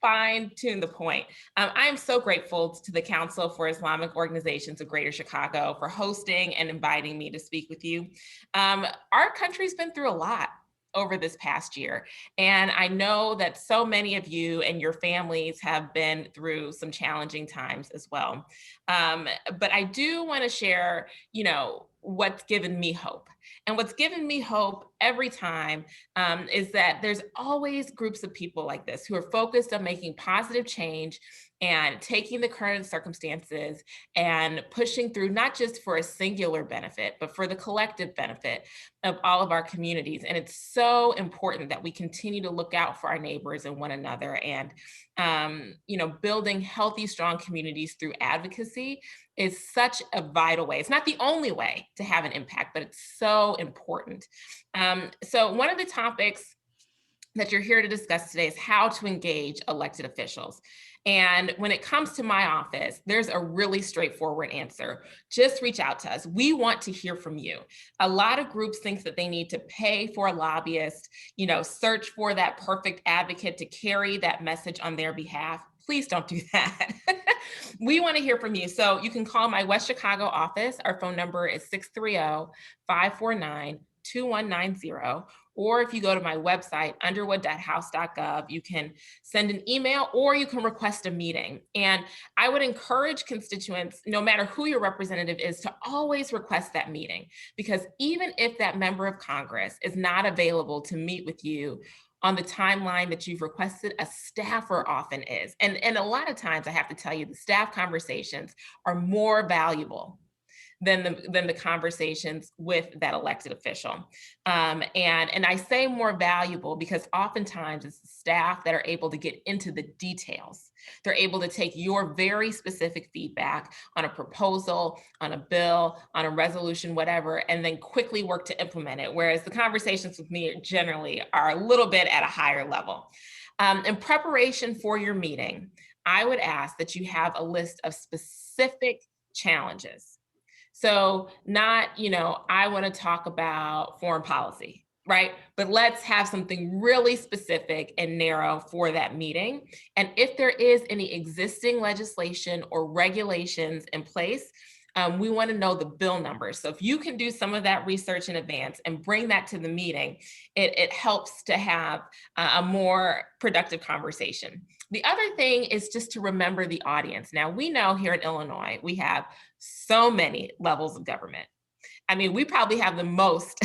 G: fine tune the point. I am so grateful to the Council for Islamic Organizations of Greater Chicago for hosting and inviting me to speak with you. Our country's been through a lot over this past year. And I know that so many of you and your families have been through some challenging times as well. But I do want to share, what's given me hope. And what's given me hope every time is that there's always groups of people like this who are focused on making positive change and taking the current circumstances and pushing through, not just for a singular benefit, but for the collective benefit of all of our communities. And it's so important that we continue to look out for our neighbors and one another, and building healthy, strong communities through advocacy is such a vital way. It's not the only way to have an impact, but it's so important. So one of the topics that you're here to discuss today is how to engage elected officials. And when it comes to my office, there's a really straightforward answer. Just reach out to us. We want to hear from you. A lot of groups think that they need to pay for a lobbyist, search for that perfect advocate to carry that message on their behalf. Please don't do that. We want to hear from you. So you can call my West Chicago office. Our phone number is 630-549-2190. Or if you go to my website, underwood.house.gov, you can send an email or you can request a meeting. And I would encourage constituents, no matter who your representative is, to always request that meeting. Because even if that member of Congress is not available to meet with you on the timeline that you've requested, a staffer often is. And a lot of times, I have to tell you, the staff conversations are more valuable than the conversations with that elected official. And I say more valuable because oftentimes it's the staff that are able to get into the details. They're able to take your very specific feedback on a proposal, on a bill, on a resolution, whatever, and then quickly work to implement it. Whereas the conversations with me generally are a little bit at a higher level. In preparation for your meeting, I would ask that you have a list of specific challenges. So not, I want to talk about foreign policy, right? But let's have something really specific and narrow for that meeting. And if there is any existing legislation or regulations in place, we want to know the bill numbers. So if you can do some of that research in advance and bring that to the meeting, it helps to have a more productive conversation. The other thing is just to remember the audience. Now, we know here in Illinois, we have so many levels of government. I mean, we probably have the most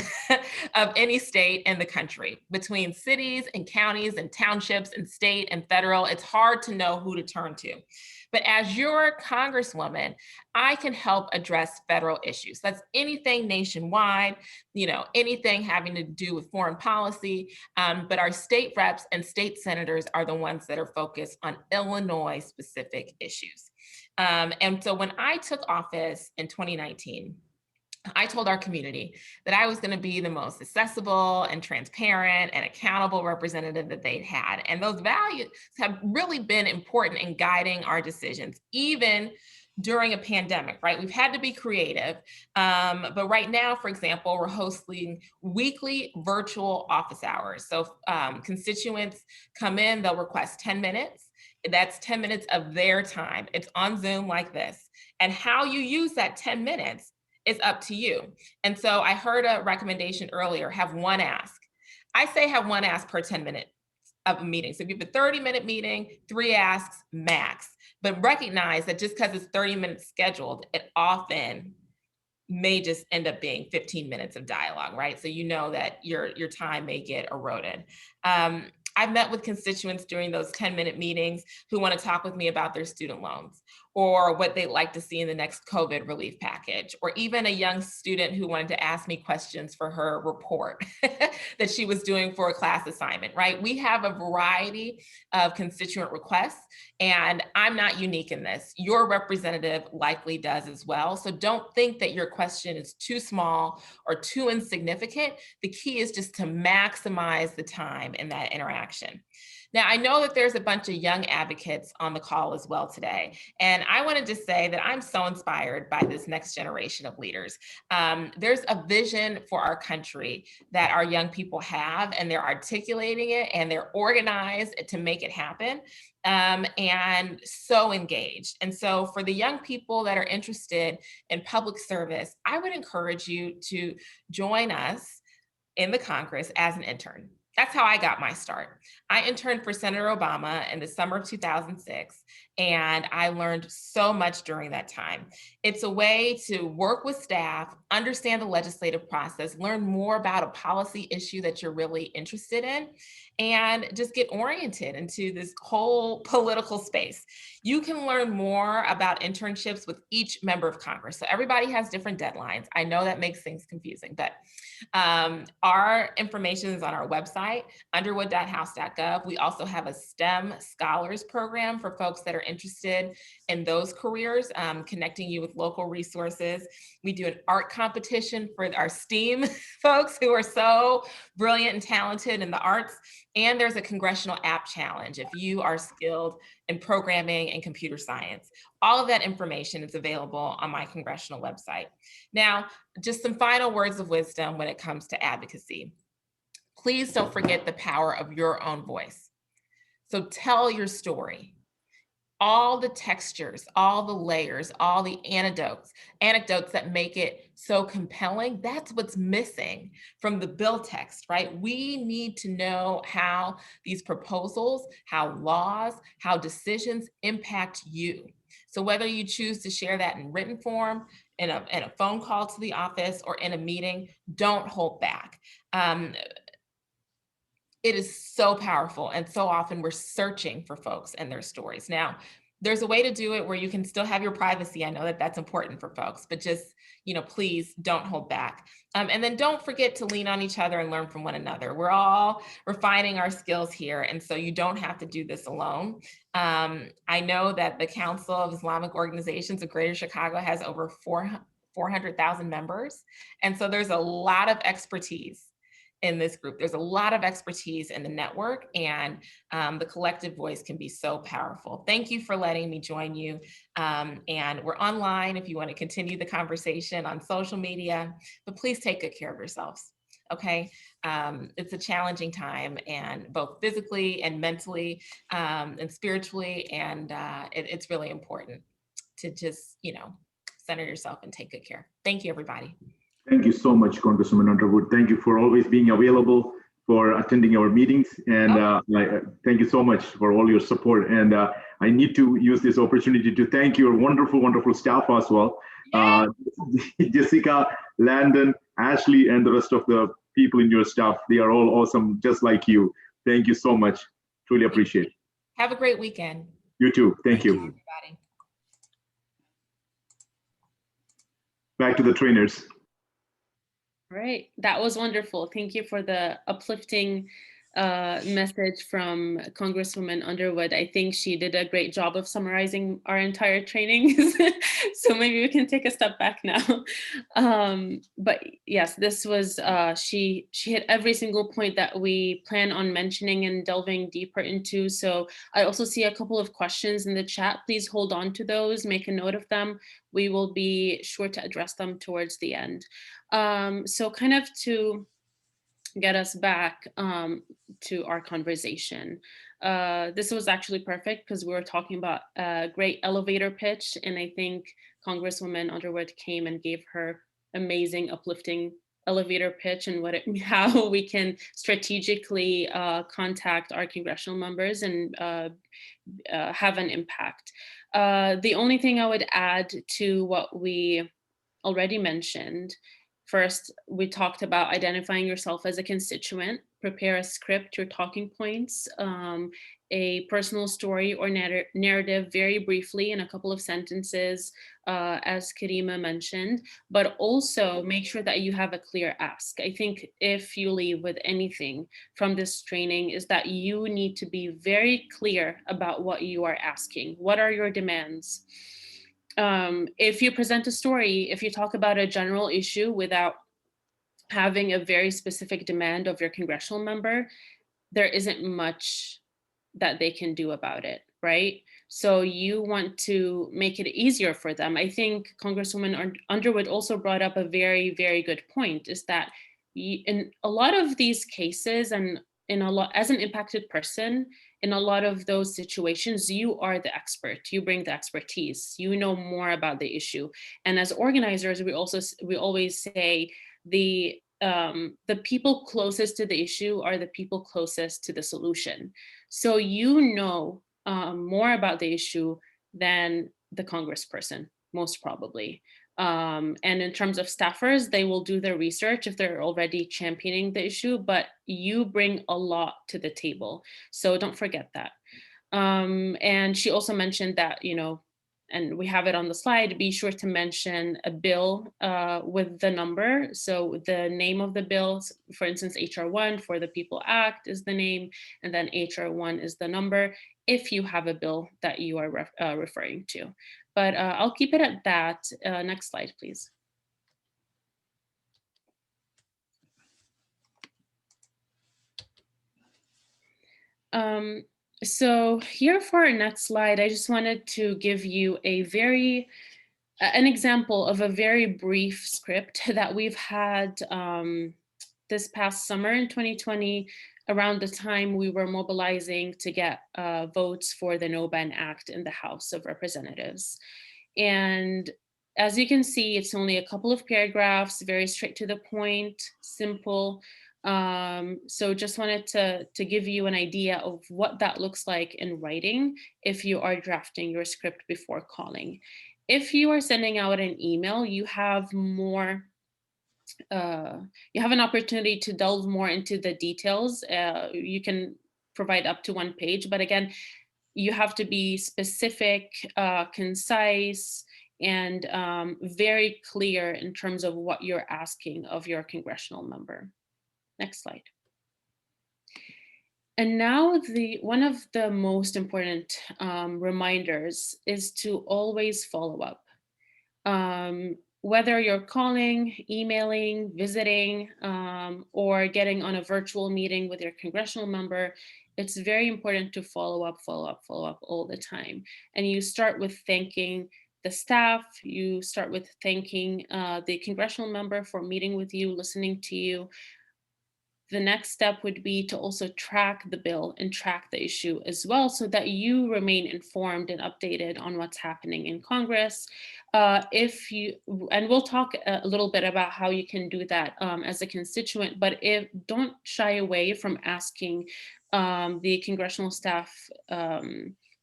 G: of any state in the country. Between cities and counties and townships and state and federal, it's hard to know who to turn to. But as your Congresswoman, I can help address federal issues. That's anything nationwide, anything having to do with foreign policy. But our state reps and state senators are the ones that are focused on Illinois specific issues. And so when I took office in 2019, I told our community that I was going to be the most accessible and transparent and accountable representative that they'd had. And those values have really been important in guiding our decisions, even during a pandemic, right? We've had to be creative. But right now, for example, we're hosting weekly virtual office hours. So constituents come in, they'll request 10 minutes. That's 10 minutes of their time. It's on Zoom like this. And how you use that 10 minutes is up to you. And so I heard a recommendation earlier, have one ask. I say have one ask per 10 minutes of a meeting. So if you have a 30-minute meeting, 3 asks max. But recognize that just because it's 30 minutes scheduled, it often may just end up being 15 minutes of dialogue, right? So you know that your time may get eroded. I've met with constituents during those 10-minute meetings who want to talk with me about their student loans, or what they'd like to see in the next COVID relief package, or even a young student who wanted to ask me questions for her report that she was doing for a class assignment, right? We have a variety of constituent requests, and I'm not unique in this. Your representative likely does as well. So don't think that your question is too small or too insignificant. The key is just to maximize the time in that interaction. Now, I know that there's a bunch of young advocates on the call as well today, and I wanted to say that I'm so inspired by this next generation of leaders. There's a vision for our country that our young people have, and they're articulating it, and they're organized to make it happen, and so engaged. And so for the young people that are interested in public service, I would encourage you to join us in the Congress as an intern. That's how I got my start. I interned for Senator Obama in the summer of 2006, and I learned so much during that time. It's a way to work with staff, understand the legislative process, learn more about a policy issue that you're really interested in, and just get oriented into this whole political space. You can learn more about internships with each member of Congress. So everybody has different deadlines. I know that makes things confusing, but our information is on our website, underwood.house.gov. We also have a STEM Scholars Program for folks that are interested in those careers, connecting you with local resources. We do an art competition for our STEAM folks who are so brilliant and talented in the arts. And there's a Congressional App Challenge if you are skilled in programming and computer science. All of that information is available on my Congressional website. Now, just some final words of wisdom when it comes to advocacy. Please don't forget the power of your own voice. So tell your story. All the textures, all the layers, all the anecdotes that make it so compelling, that's what's missing from the bill text, right? We need to know how these proposals, how laws, how decisions impact you. So whether you choose to share that in written form, in a phone call to the office, or in a meeting, don't hold back. It is so powerful, and so often we're searching for folks and their stories. Now, there's a way to do it where you can still have your privacy. I know that that's important for folks, but just, please don't hold back. And then don't forget to lean on each other and learn from one another. We're all refining our skills here, and so you don't have to do this alone. I know that the Council of Islamic Organizations of Greater Chicago has over 400,000 members. And so there's a lot of expertise in this group. There's a lot of expertise in the network, and the collective voice can be so powerful. Thank you for letting me join you. And we're online if you want to continue the conversation on social media, but please take good care of yourselves. Okay. It's a challenging time, and both physically and mentally and spiritually. And it's really important to just, center yourself and take good care. Thank you, everybody.
B: Thank you so much, Congresswoman Underwood. Thank you for always being available, for attending our meetings. And thank you so much for all your support. And I need to use this opportunity to thank your wonderful, wonderful staff as well. Jessica, Landon, Ashley, and the rest of the people in your staff. They are all awesome, just like you. Thank you so much. Truly appreciate it.
G: Have a great weekend.
B: You too. Thank you.
G: Everybody.
B: Back to the trainers.
E: Right, that was wonderful. Thank you for the uplifting message from Congresswoman Underwood. I think she did a great job of summarizing our entire training. So maybe we can take a step back now. But yes, this was, she hit every single point that we plan on mentioning and delving deeper into. So I also see a couple of questions in the chat. Please hold on to those, make a note of them. We will be sure to address them towards the end. So kind of to get us back to our conversation. This was actually perfect because we were talking about a great elevator pitch, and I think Congresswoman Underwood came and gave her amazing, uplifting elevator pitch and how we can strategically contact our congressional members and have an impact. The only thing I would add to what we already mentioned, first, we talked about identifying yourself as a constituent. prepare a script, your talking points, a personal story or narrative very briefly in a couple of sentences, as Karima mentioned, but also make sure that you have a clear ask. I think if you leave with anything from this training is that you need to be very clear about what you are asking. What are your demands? If you present a story, if you talk about a general issue without having a very specific demand of your congressional member, there isn't much that they can do about it, right? So you want to make it easier for them. I think Congresswoman Underwood also brought up a very, very good point, is that in a lot of these cases, and in a lot, as an impacted person, in a lot of those situations, you are the expert. You bring the expertise. You know more about the issue. And as organizers, we always say the people closest to the issue are the people closest to the solution. So you know more about the issue than the congressperson, most probably. And in terms of staffers, they will do their research if they're already championing the issue, but you bring a lot to the table. So don't forget that. And she also mentioned that, you know, and we have it on the slide, be sure to mention a bill with the number. So the name of the bill, for instance, HR 1 for the People Act is the name, and then HR 1 is the number, if you have a bill that you are referring to. But I'll keep it at that. Next slide, please. So here for our next slide, I just wanted to give you an example of a very brief script that we've had this past summer in 2020, around the time we were mobilizing to get votes for the No Ban Act in the House of Representatives. And as you can see, it's only a couple of paragraphs, very straight to the point, simple. So just wanted to give you an idea of what that looks like in writing if you are drafting your script before calling. If you are sending out an email, you have more, you have an opportunity to delve more into the details. You can provide up to 1 page, but again, you have to be specific, concise, and very clear in terms of what you're asking of your congressional member. Next slide. And now one of the most important reminders is to always follow up. Whether you're calling, emailing, visiting, or getting on a virtual meeting with your congressional member, it's very important to follow up all the time. And you start with thanking the staff, you start with thanking the congressional member for meeting with you, listening to you. The next step would be to also track the bill and track the issue as well, so that you remain informed and updated on what's happening in Congress. And we'll talk a little bit about how you can do that as a constituent, but don't shy away from asking the congressional staff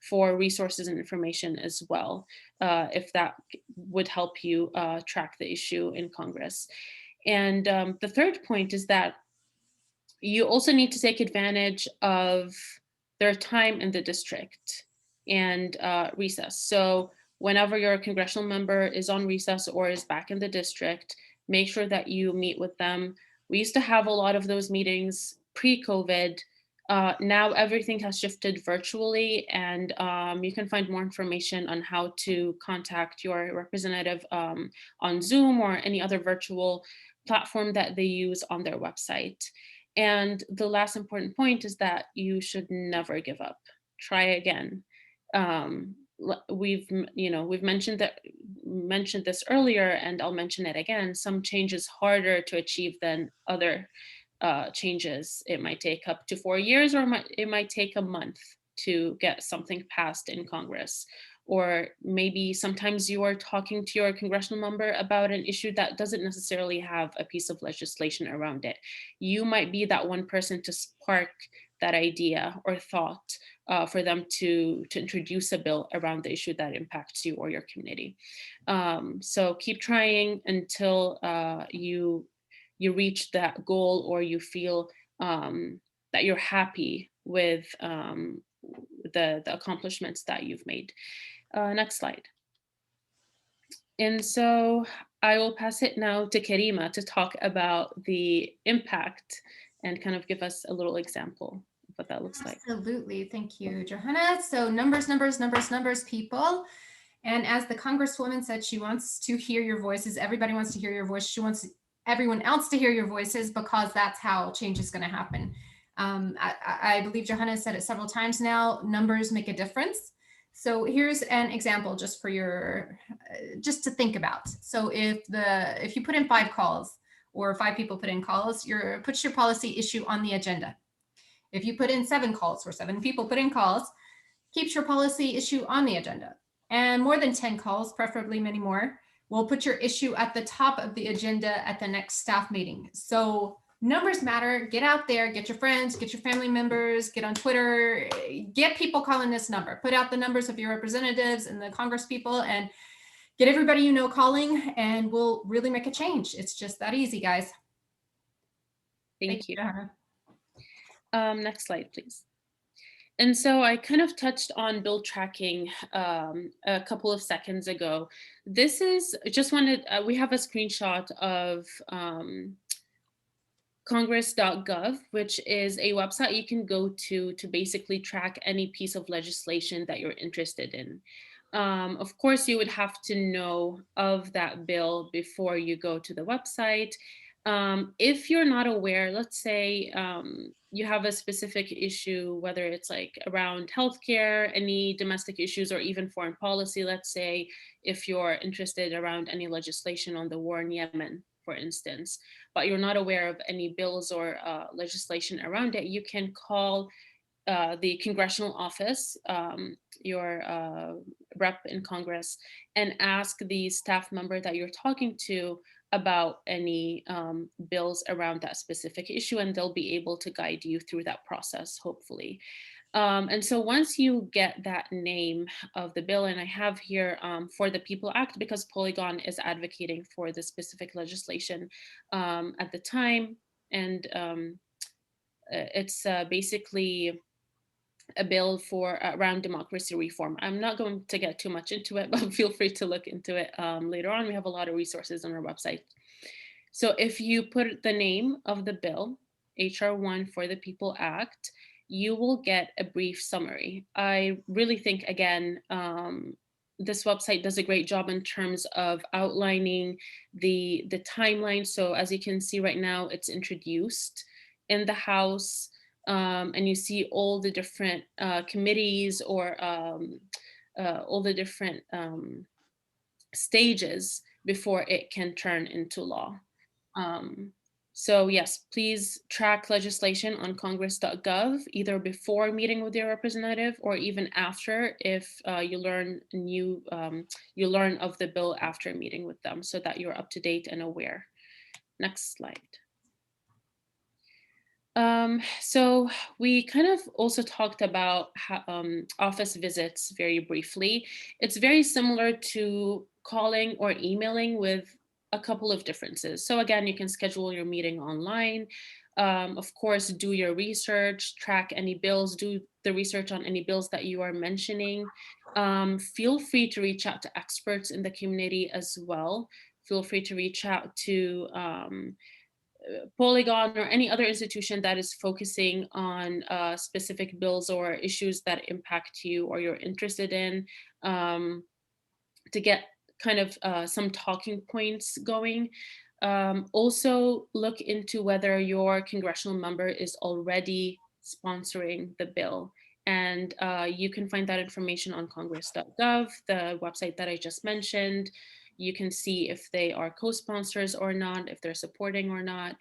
E: for resources and information as well, if that would help you track the issue in Congress. And the third point is that you also need to take advantage of their time in the district and recess. So whenever your congressional member is on recess or is back in the district, make sure that you meet with them. We used to have a lot of those meetings pre-COVID. Now everything has shifted virtually, and you can find more information on how to contact your representative on Zoom or any other virtual platform that they use on their website. And the last important point is that you should never give up. Try again. We've mentioned this earlier, and I'll mention it again. Some change is harder to achieve than other changes. It might take up to 4 years, or it might take a month to get something passed in Congress. Or maybe sometimes you are talking to your congressional member about an issue that doesn't necessarily have a piece of legislation around it. You might be that one person to spark that idea or thought for them to introduce a bill around the issue that impacts you or your community. So keep trying until you reach that goal, or you feel that you're happy with the accomplishments that you've made. Next slide. And so I will pass it now to Karima to talk about the impact and kind of give us a little example of what that looks like.
F: Absolutely. Thank you, Johanna. So numbers, numbers, numbers, numbers, people. And as the Congresswoman said, she wants to hear your voices. Everybody wants to hear your voice. She wants everyone else to hear your voices because that's how change is going to happen. I believe Johanna said it several times now, numbers make a difference. So here's an example just for your, just to think about. So if you put in 5 calls or 5 people put in calls, puts your policy issue on the agenda. If you put in 7 calls or 7 people put in calls, keeps your policy issue on the agenda. And more than 10 calls, preferably many more, will put your issue at the top of the agenda at the next staff meeting. So numbers matter. Get out there, get your friends, get your family members, get on Twitter, get people calling this number. Put out the numbers of your representatives and the Congress people and get everybody you know calling, and we'll really make a change. It's just that easy, guys.
E: Thank you.
F: Johanna.
E: Next slide, please. And so I kind of touched on bill tracking a couple of seconds ago. This is, just wanted, we have a screenshot of congress.gov, which is a website you can go to basically track any piece of legislation that you're interested in. Of course, you would have to know of that bill before you go to the website. If you're not aware, let's say you have a specific issue, whether it's like around healthcare, any domestic issues, or even foreign policy. Let's say if you're interested around any legislation on the war in Yemen, for instance, but you're not aware of any bills or legislation around it, you can call the Congressional office, your rep in Congress, and ask the staff member that you're talking to about any bills around that specific issue, and they'll be able to guide you through that process, hopefully. And so once you get that name of the bill, and I have here for the People Act, because Polygon is advocating for the specific legislation at the time, and it's basically a bill for around democracy reform. I'm not going to get too much into it, but feel free to look into it later on. We have a lot of resources on our website. So if you put the name of the bill, HR 1 for the People Act, you will get a brief summary. I really think, again, this website does a great job in terms of outlining the timeline. So as you can see right now, it's introduced in the House. And you see all the different committees or all the different stages before it can turn into law. So yes, please track legislation on congress.gov, either before meeting with your representative or even after, if you learn of the bill after meeting with them, so that you're up to date and aware. Next slide. So we kind of also talked about office visits very briefly. It's very similar to calling or emailing, with a couple of differences. So again, you can schedule your meeting online. Of course, do your research, track any bills, do the research on any bills that you are mentioning. Feel free to reach out to experts in the community as well. Feel free to reach out to Polygon or any other institution that is focusing on specific bills or issues that impact you or you're interested in, to get kind of some talking points going. Also look into whether your congressional member is already sponsoring the bill. And you can find that information on congress.gov, the website that I just mentioned. You can see if they are co-sponsors or not, if they're supporting or not.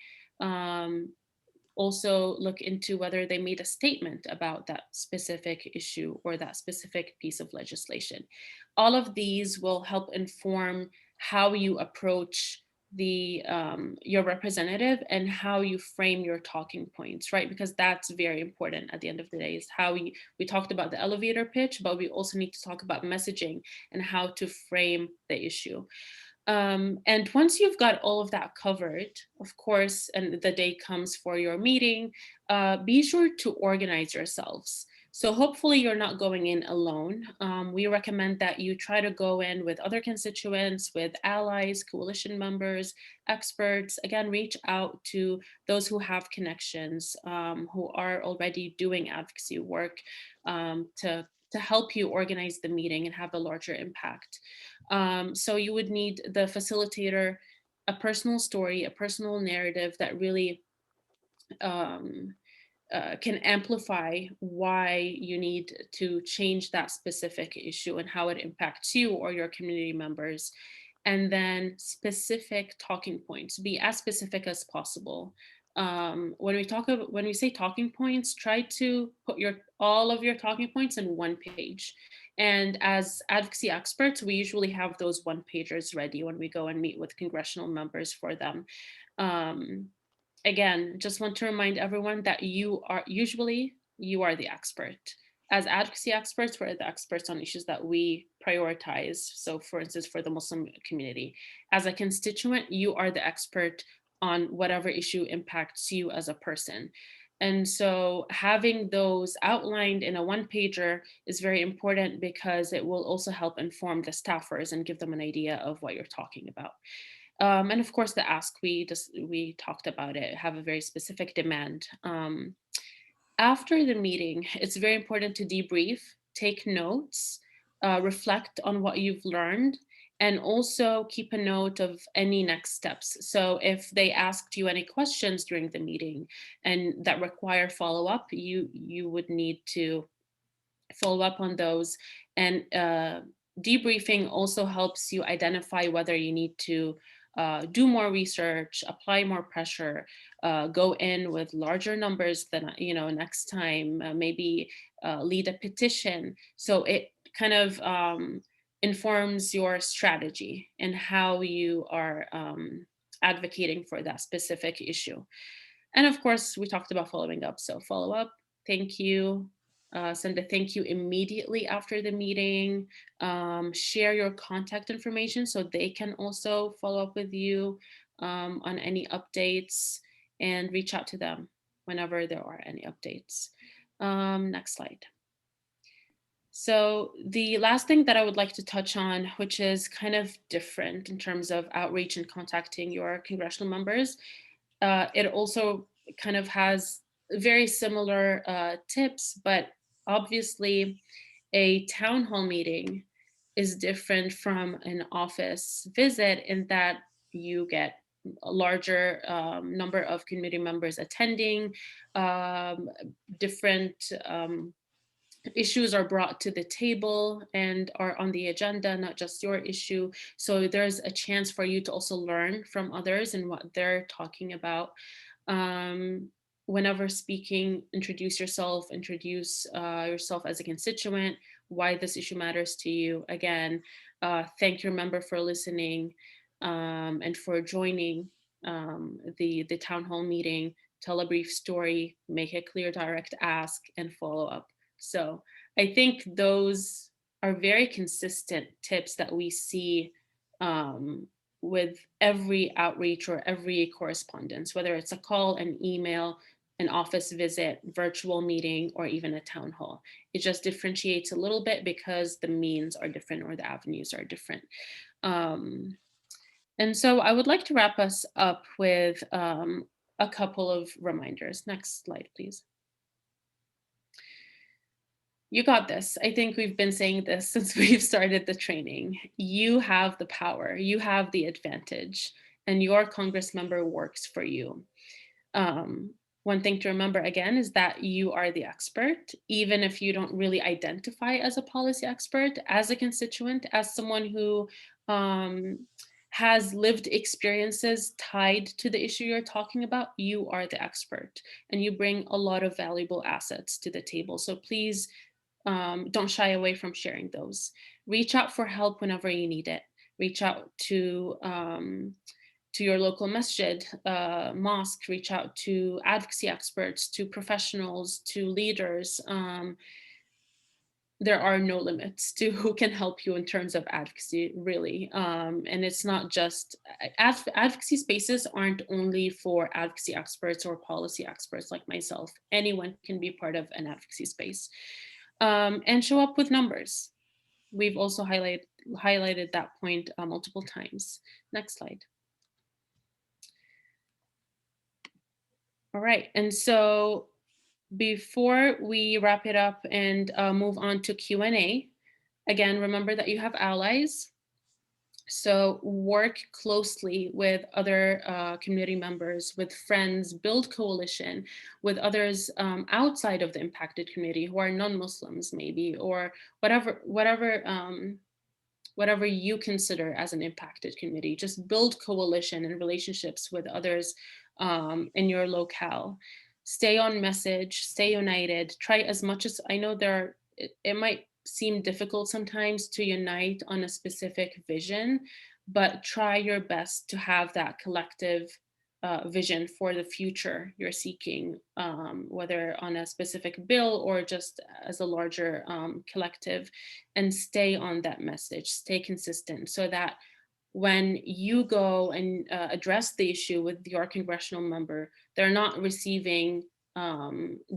E: Also look into whether they made a statement about that specific issue or that specific piece of legislation. All of these will help inform how you approach your representative and how you frame your talking points, right? Because that's very important at the end of the day, is how we talked about the elevator pitch, but we also need to talk about messaging and how to frame the issue. And once you've got all of that covered, of course, and the day comes for your meeting, be sure to organize yourselves. So hopefully you're not going in alone. We recommend that you try to go in with other constituents, with allies, coalition members, experts. Again, reach out to those who have connections, who are already doing advocacy work, to help you organize the meeting and have a larger impact. So you would need the facilitator, a personal story, a personal narrative that really can amplify why you need to change that specific issue and how it impacts you or your community members. And then specific talking points, be as specific as possible. When we say talking points, try to put all of your talking points in one page. And as advocacy experts, we usually have those one pagers ready when we go and meet with congressional members for them. Again, just want to remind everyone that you are the expert. As advocacy experts, we're the experts on issues that we prioritize. So for instance, for the Muslim community, as a constituent, you are the expert on whatever issue impacts you as a person. And so having those outlined in a one pager is very important because it will also help inform the staffers and give them an idea of what you're talking about. And of course, the ask, we talked about it, have a very specific demand. After the meeting, it's very important to debrief, take notes, reflect on what you've learned, and also keep a note of any next steps. So if they asked you any questions during the meeting and that require follow-up, you would need to follow up on those. And debriefing also helps you identify whether you need to do more research, apply more pressure, go in with larger numbers than, next time, maybe lead a petition. So it kind of informs your strategy and how you are advocating for that specific issue. And of course, we talked about following up. So follow up, thank you. Send a thank you immediately after the meeting. Share your contact information so they can also follow up with you on any updates, and reach out to them whenever there are any updates. Next slide. So the last thing that I would like to touch on, which is kind of different in terms of outreach and contacting your congressional members, it also kind of has very similar tips, but obviously a town hall meeting is different from an office visit in that you get a larger number of community members attending, different issues are brought to the table and are on the agenda, not just your issue. So there's a chance for you to also learn from others and what they're talking about. Whenever speaking, introduce yourself as a constituent, why this issue matters to you. Again, thank your member for listening and for joining the town hall meeting. Tell a brief story, make a clear direct ask, and follow up. So I think those are very consistent tips that we see with every outreach or every correspondence, whether it's a call, an email, an office visit, virtual meeting, or even a town hall. It just differentiates a little bit because the means are different or the avenues are different. And so I would like to wrap us up with a couple of reminders. Next slide, please. You got this. I think we've been saying this since we've started the training. You have the power, you have the advantage, and your Congress member works for you. One thing to remember again is that you are the expert, even if you don't really identify as a policy expert, as a constituent, as someone who has lived experiences tied to the issue you're talking about. You are the expert and you bring a lot of valuable assets to the table. So please don't shy away from sharing those. Reach out for help whenever you need it. Reach out to your local masjid, mosque, reach out to advocacy experts, to professionals, to leaders. there are no limits to who can help you in terms of advocacy, really. And it's not just, advocacy spaces aren't only for advocacy experts or policy experts like myself. Anyone can be part of an advocacy space, and show up with numbers. We've also highlighted that point multiple times. Next slide. All right, and so before we wrap it up and move on to Q&A, again, remember that you have allies. So work closely with other community members, with friends, build coalition with others outside of the impacted community who are non-Muslims maybe, or whatever you consider as an impacted community. Just build coalition and relationships with others in your locale. Stay on message, stay united, try as much as, I know it might seem difficult sometimes to unite on a specific vision, but try your best to have that collective vision for the future you're seeking, whether on a specific bill or just as a larger collective, and stay on that message, stay consistent, so that when you go and address the issue with your congressional member, they're not receiving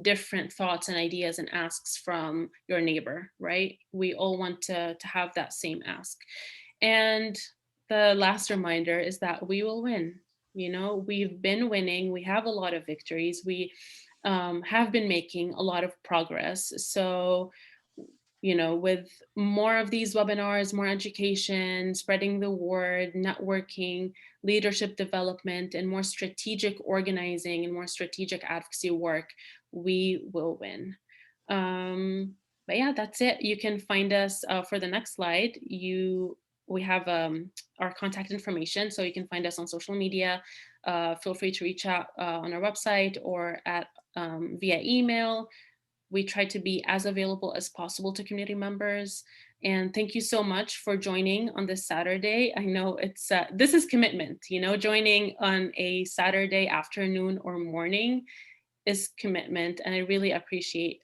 E: different thoughts and ideas and asks from your neighbor, right? We all want to have that same ask. And the last reminder is that we will win. You know, we've been winning. We have a lot of victories. We have been making a lot of progress. So, you know, with more of these webinars, more education, spreading the word, networking, leadership development, and more strategic organizing and more strategic advocacy work, we will win. But yeah, that's it. You can find us for the next slide. We have our contact information, so you can find us on social media. Feel free to reach out on our website or via email. We try to be as available as possible to community members. And thank you so much for joining on this Saturday. I know this is commitment, you know, joining on a Saturday afternoon or morning is commitment. And I really appreciate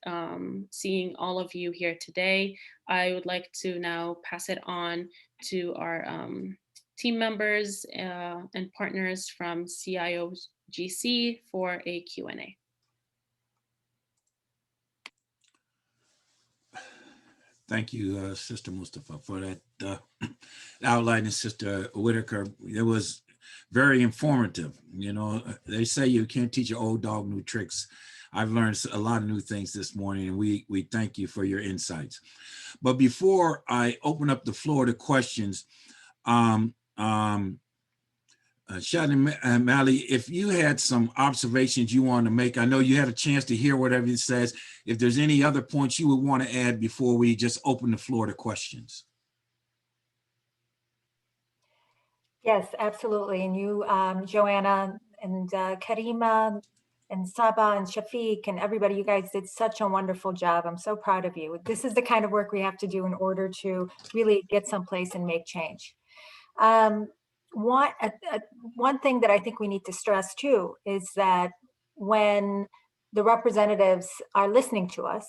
E: seeing all of you here today. I would like to now pass it on to our team members and partners from CIOGC for a Q&A.
A: Thank you, Sister Mustafa, for that outline, Sister Whitaker. It was very informative. You know, they say you can't teach an old dog new tricks. I've learned a lot of new things this morning, and we thank you for your insights. But before I open up the floor to questions, Shadi Mali, if you had some observations you want to make, I know you had a chance to hear whatever it says. If there's any other points you would want to add before we just open the floor to questions.
D: Yes, absolutely. And you, Joanna and Karima and Saba and Shafiq and everybody, you guys did such a wonderful job. I'm so proud of you. This is the kind of work we have to do in order to really get someplace and make change. One thing that I think we need to stress too is that when the representatives are listening to us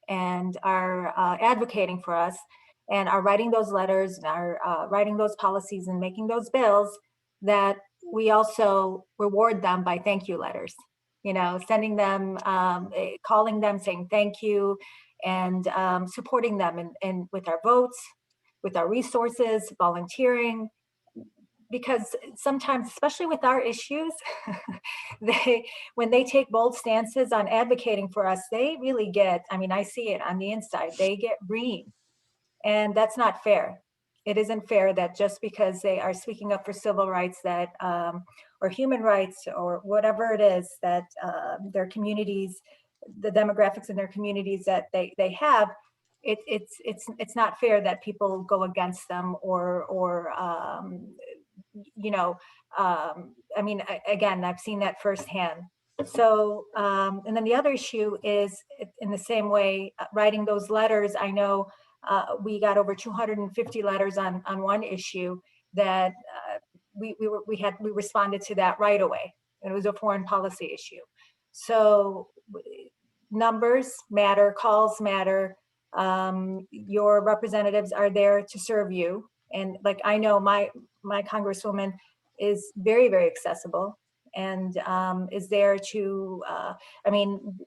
D: and are advocating for us and are writing those letters and are writing those policies and making those bills, that we also reward them by thank you letters, you know, sending them, calling them, saying thank you, and supporting them and with our votes, with our resources, volunteering. Because sometimes, especially with our issues, when they take bold stances on advocating for us, they really get, I mean, I see it on the inside, they get green. And that's not fair. It isn't fair that just because they are speaking up for civil rights that, or human rights or whatever it is that their communities, the demographics in their communities that they have, it's not fair that people go against them or you know, I mean, again, I've seen that firsthand. So, and then the other issue is in the same way, writing those letters, I know we got over 250 letters on one issue that we responded to that right away. And it was a foreign policy issue. So numbers matter, calls matter, Your representatives are there to serve you. And like, I know my congresswoman is very, very accessible and is there to, I mean,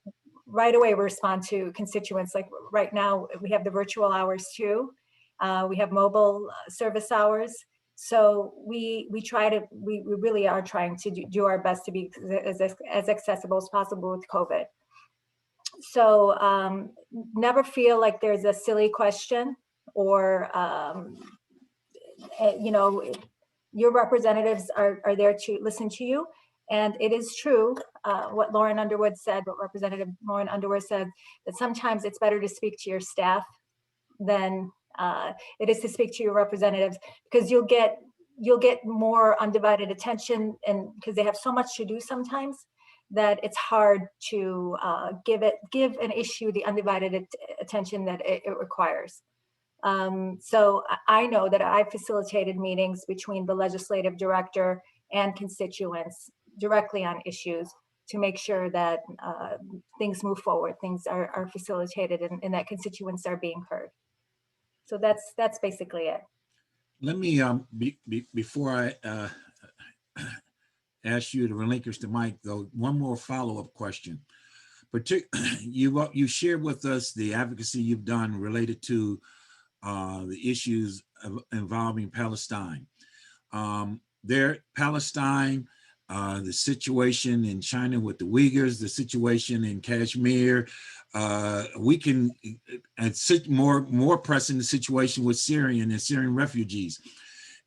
D: right away respond to constituents. Like right now, we have the virtual hours too. We have mobile service hours. So we really are trying to do our best to be as accessible as possible with COVID. So never feel like there's a silly question or, you know, your representatives are there to listen to you. And it is true what Lauren Underwood said, what Representative Lauren Underwood said, that sometimes it's better to speak to your staff than it is to speak to your representatives, because you'll get more undivided attention, and because they have so much to do sometimes that it's hard to give an issue the undivided attention that it requires. So I know that I facilitated meetings between the legislative director and constituents directly on issues to make sure that things move forward, things are facilitated, and that constituents are being heard. So that's basically it.
A: Let me, before I ask you to relinquish the mic, though, one more follow-up question. You shared with us the advocacy you've done related to the issues involving Palestine. Palestine, the situation in China with the Uyghurs, the situation in Kashmir, we can, more pressing the situation with Syrian refugees.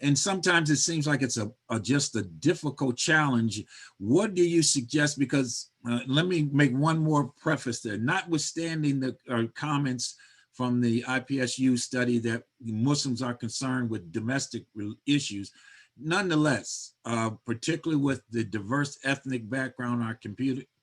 A: And sometimes it seems like it's just a difficult challenge. What do you suggest? Because let me make one more preface there. Notwithstanding the comments from the IPSU study that Muslims are concerned with domestic issues, nonetheless, particularly with the diverse ethnic background our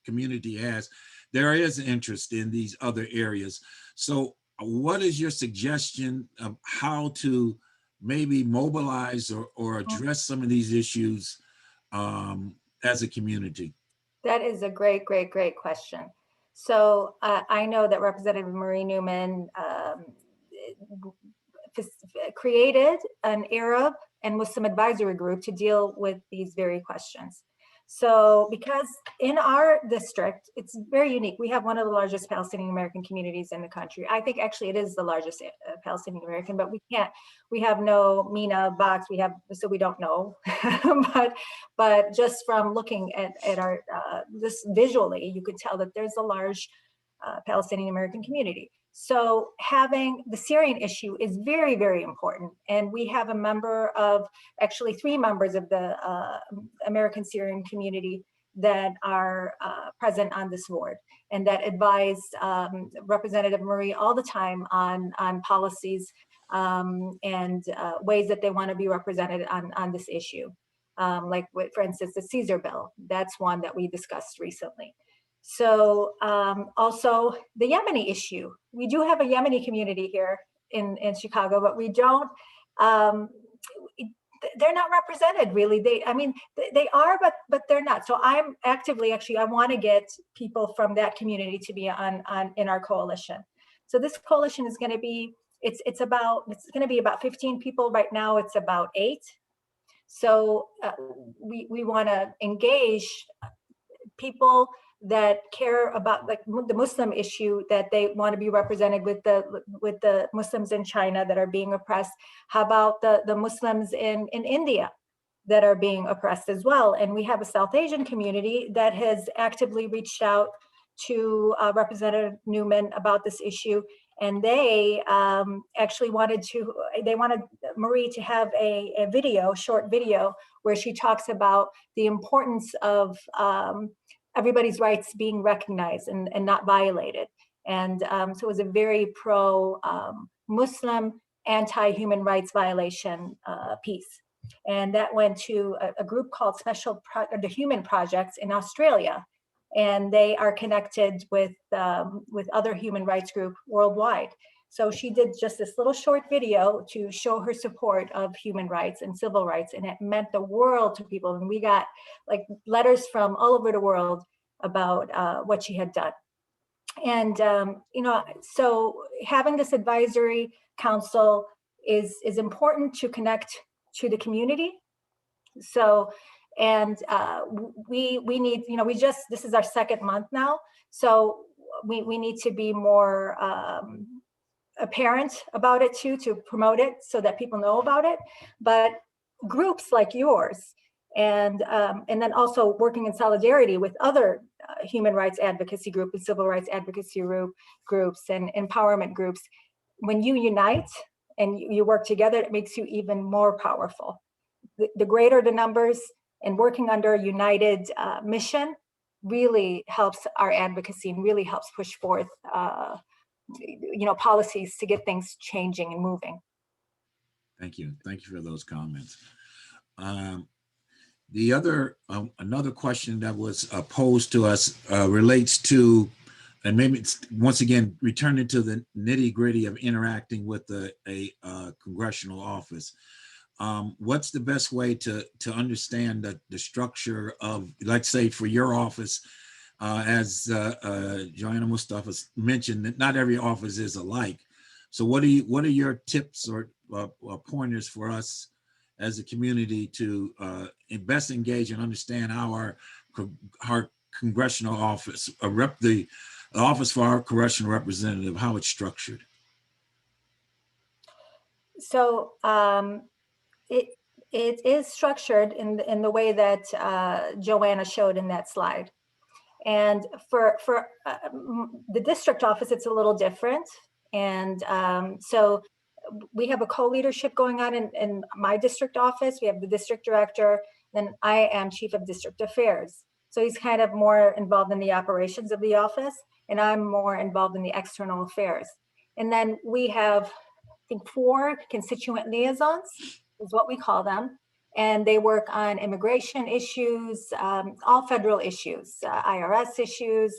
A: community has, there is interest in these other areas. So what is your suggestion of how to maybe mobilize or address some of these issues as a community?
D: That is a great question. So I know that Representative Marie Newman created an Arab and Muslim advisory group to deal with these very questions. So because in our district, it's very unique. We have one of the largest Palestinian American communities in the country. I think actually it is the largest Palestinian American, but we have no MENA box. So we don't know. but just from looking at our, this visually, you could tell that there's a large Palestinian American community. So having the Syrian issue is very, very important. And we have actually 3 members of the American Syrian community that are present on this board and that advise Representative Marie all the time on policies and ways that they want to be represented on this issue. Like for instance, the Caesar bill, that's one that we discussed recently. So also the Yemeni issue. We do have a Yemeni community here in Chicago, but we don't, they're not represented really. They are, but they're not. So I'm actively, I want to get people from that community to be in our coalition. So this coalition is going to be, it's going to be about 15 people. Right now it's about 8. So we want to engage people that care about like the Muslim issue, that they want to be represented with the Muslims in China that are being oppressed. How about the Muslims in India that are being oppressed as well? And we have a South Asian community that has actively reached out to Representative Newman about this issue. And they actually wanted Marie to have a short video where she talks about the importance of everybody's rights being recognized and not violated. And so it was a very pro-Muslim, anti-human rights violation piece. And that went to a group called the Human Projects in Australia. And they are connected with other human rights groups worldwide. So she did just this little short video to show her support of human rights and civil rights, and it meant the world to people. And we got like letters from all over the world about what she had done. And, so having this advisory council is important to connect to the community. So, and we need, this is our second month now. So we need to be more apparent about it too, to promote it so that people know about it. But groups like yours, and then also working in solidarity with other human rights advocacy groups and civil rights advocacy groups and empowerment groups, when you unite and you work together, it makes you even more powerful. The greater the numbers, and working under a united mission really helps our advocacy and really helps push forth policies to get things changing and moving.
A: Thank you. Thank you for those comments. The other, another question that was posed to us relates to, and maybe it's once again returning to the nitty gritty of interacting with a congressional office. What's the best way to understand the structure of, let's say, for your office, as Joanna Mustafa mentioned, that not every office is alike. So what are your tips or pointers for us as a community to best engage and understand how our congressional office, the office for our congressional representative, how it's structured?
D: So it is structured in the way that Joanna showed in that slide. And for the district office, it's a little different. And so we have a co-leadership going on in my district office. We have the district director, then I am chief of district affairs. So he's kind of more involved in the operations of the office, and I'm more involved in the external affairs. And then we have, I think, 4 constituent liaisons is what we call them. And they work on immigration issues, all federal issues, IRS issues,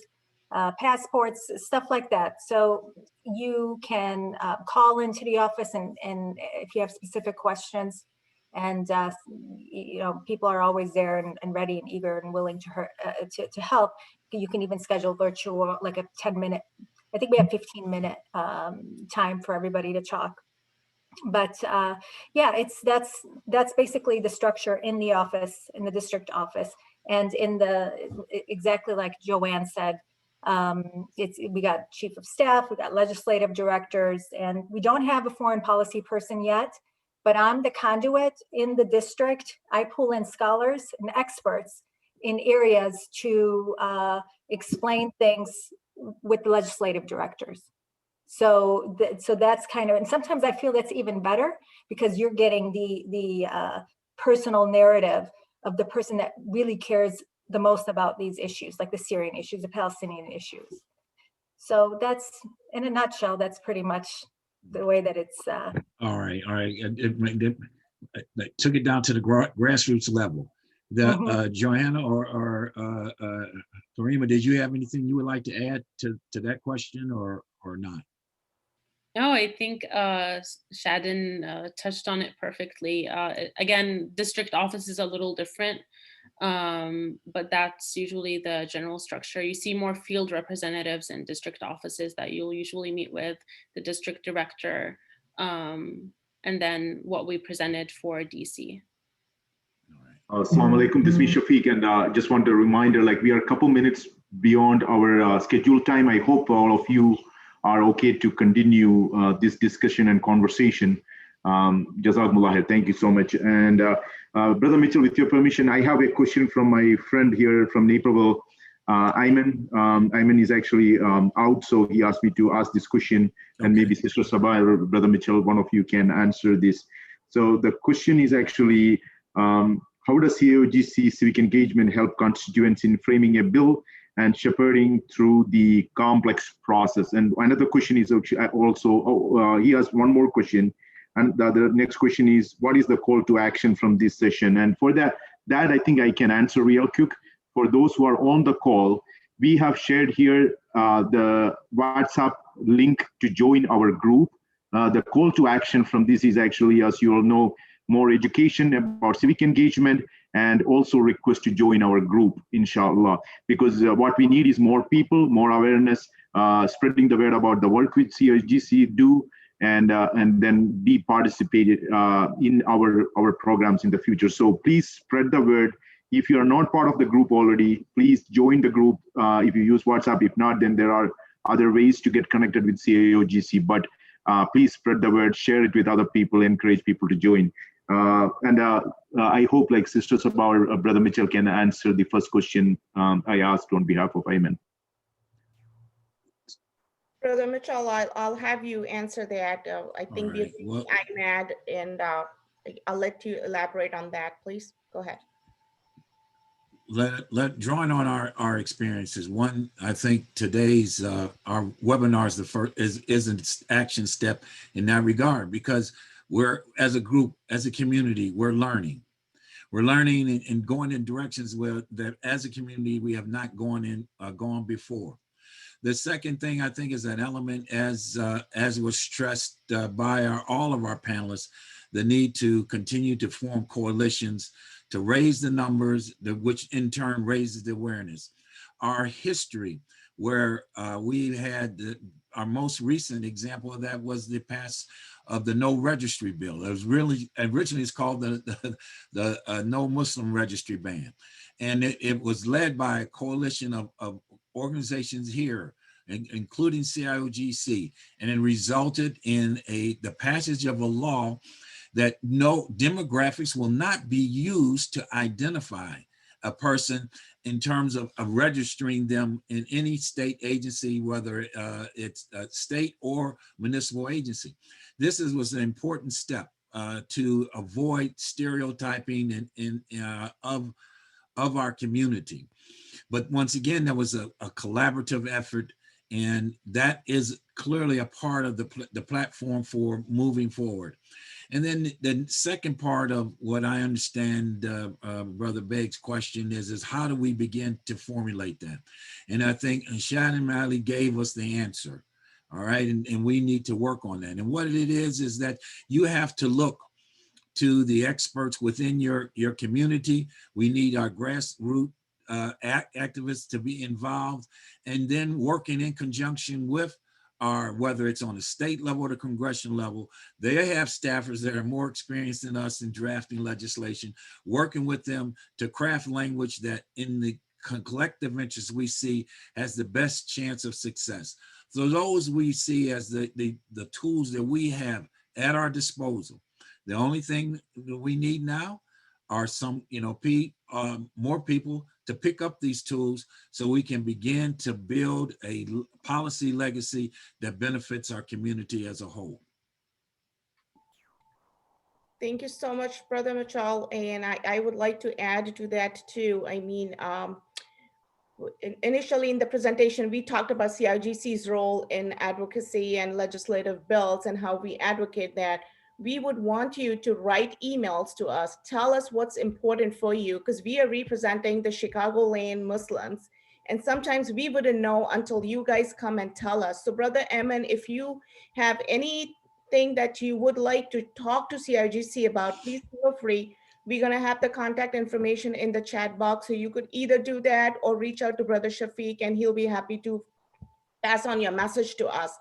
D: passports, stuff like that. So you can call into the office and if you have specific questions, and people are always there and ready and eager and willing to help. You can even schedule virtual, like a 10-minute, I think we have 15-minute time for everybody to talk. But yeah, that's basically the structure in the office, in the district office. And in exactly like Joanne said, we got chief of staff, we got legislative directors, and we don't have a foreign policy person yet, but I'm the conduit in the district. I pull in scholars and experts in areas to explain things with the legislative directors. So that's kind of, and sometimes I feel that's even better because you're getting the personal narrative of the person that really cares the most about these issues, like the Syrian issues, the Palestinian issues. So that's, in a nutshell, that's pretty much the way that it's.
A: All right. It took it down to the grassroots level. Joanna or Karima, did you have anything you would like to add to that question or not?
E: No, I think Shadden touched on it perfectly. Again, district office is a little different, but that's usually the general structure. You see more field representatives in district offices that you'll usually meet with, the district director, and then what we presented for DC.
B: Assalamu alaikum, this is Shafiq, and just want a reminder, like we are a couple minutes beyond our scheduled time. I hope all of you are okay to continue this discussion and conversation. Jazakumullah khair. Thank you so much. And Brother Mitchell, with your permission, I have a question from my friend here from Naperville, Ayman. Ayman is actually out, so he asked me to ask this question, and maybe Sister Sabah or Brother Mitchell, one of you can answer this. So the question is actually, how does CAOGC civic engagement help constituents in framing a bill and shepherding through the complex process? And another question is also, he has one more question. And the next question is, what is the call to action from this session? And for that I think I can answer real quick. For those who are on the call, we have shared here the WhatsApp link to join our group. The call to action from this is actually, as you all know, more education about civic engagement, and also request to join our group, inshallah, because what we need is more people, more awareness, spreading the word about the work which CIGC do, and then be participated in our programs in the future. So please spread the word. If you are not part of the group already, please join the group. If you use WhatsApp, if not, then there are other ways to get connected with CIOGC. But please spread the word, share it with other people, encourage people to join. I hope, like Sister Sabah or Brother Mitchell can answer the first question I asked on behalf of Ayman.
C: Brother Mitchell, I'll have you answer that. I think
A: right. Well,
C: IMAD, and I'll let you elaborate on that, please. Go ahead.
A: Drawing on our experiences. One, I think today's our webinar is the first is an action step in that regard, because we're, as a group, as a community, we're learning and going in directions where that as a community we have not gone before. The second thing I think is an element, as was stressed by all of our panelists, the need to continue to form coalitions to raise the numbers, which in turn raises the awareness. Our history, where we had our most recent example of that was the pass of the No Registry Bill. It was really, originally it's called the No Muslim Registry Ban. And it was led by a coalition of organizations here, including CIOGC, and it resulted in the passage of a law that no demographics will not be used to identify a person in terms of registering them in any state agency, whether it's a state or municipal agency. This was an important step to avoid stereotyping of our community. But once again, there was a collaborative effort, and that is clearly a part of the platform for moving forward. And then the second part of what I understand Brother Beg's question is how do we begin to formulate that? And I think Shannon Malley gave us the answer, all right? And we need to work on that. And what it is that you have to look to the experts within your community. We need our grassroots activists to be involved, and then working in conjunction with whether it's on the state level or the congressional level. They have staffers that are more experienced than us in drafting legislation, working with them to craft language that in the collective interest we see has the best chance of success. So those we see as the tools that we have at our disposal. The only thing that we need now are some, more people to pick up these tools so we can begin to build a policy legacy that benefits our community as a whole.
C: Thank you so much, Brother Mitchell. And I would like to add to that too. I mean, initially in the presentation, we talked about CIGC's role in advocacy and legislative bills and how we advocate that. We would want you to write emails to us, tell us what's important for you, because we are representing the Chicagoland Muslims. And sometimes we wouldn't know until you guys come and tell us. So Brother Ayman, if you have anything that you would like to talk to CIGC about, please feel free. We're gonna have the contact information in the chat box. So you could either do that or reach out to Brother Shafiq and he'll be happy to pass on your message to us.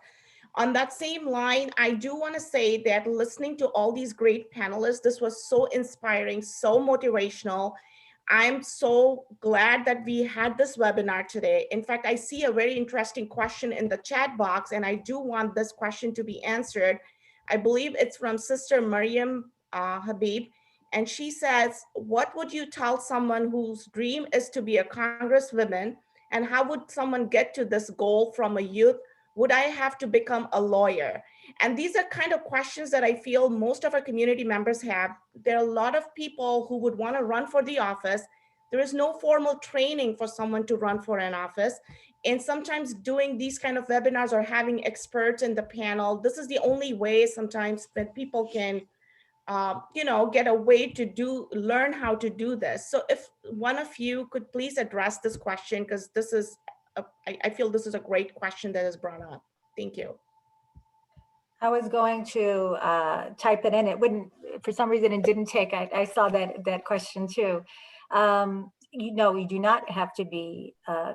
C: On that same line, I do want to say that listening to all these great panelists, this was so inspiring, so motivational. I'm so glad that we had this webinar today. In fact, I see a very interesting question in the chat box, and I do want this question to be answered. I believe it's from Sister Mariam Habib, and she says, what would you tell someone whose dream is to be a congresswoman, and how would someone get to this goal from a youth? Would I have to become a lawyer? And these are kind of questions that I feel most of our community members have. There are a lot of people who would want to run for the office. There is no formal training for someone to run for an office. And sometimes doing these kind of webinars or having experts in the panel, this is the only way sometimes that people can get a way to learn how to do this. So if one of you could please address this question, because this is, I feel this is a great question that is brought up. Thank you.
D: I was going to type it in. It wouldn't, for some reason it didn't take. I saw that question too. You do not have to be a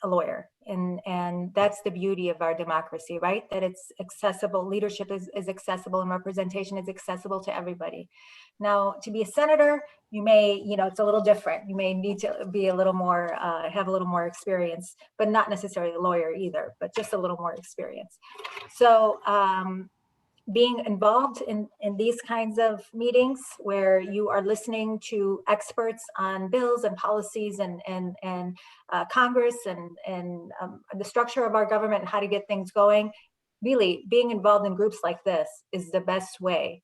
D: lawyer. And that's the beauty of our democracy, right? That it's accessible, leadership is accessible, and representation is accessible to everybody. Now, to be a senator, you may, it's a little different. You may need to be a little more, have a little more experience, but not necessarily a lawyer either, but just a little more experience. So being involved in these kinds of meetings where you are listening to experts on bills and policies and Congress and the structure of our government and how to get things going, really being involved in groups like this is the best way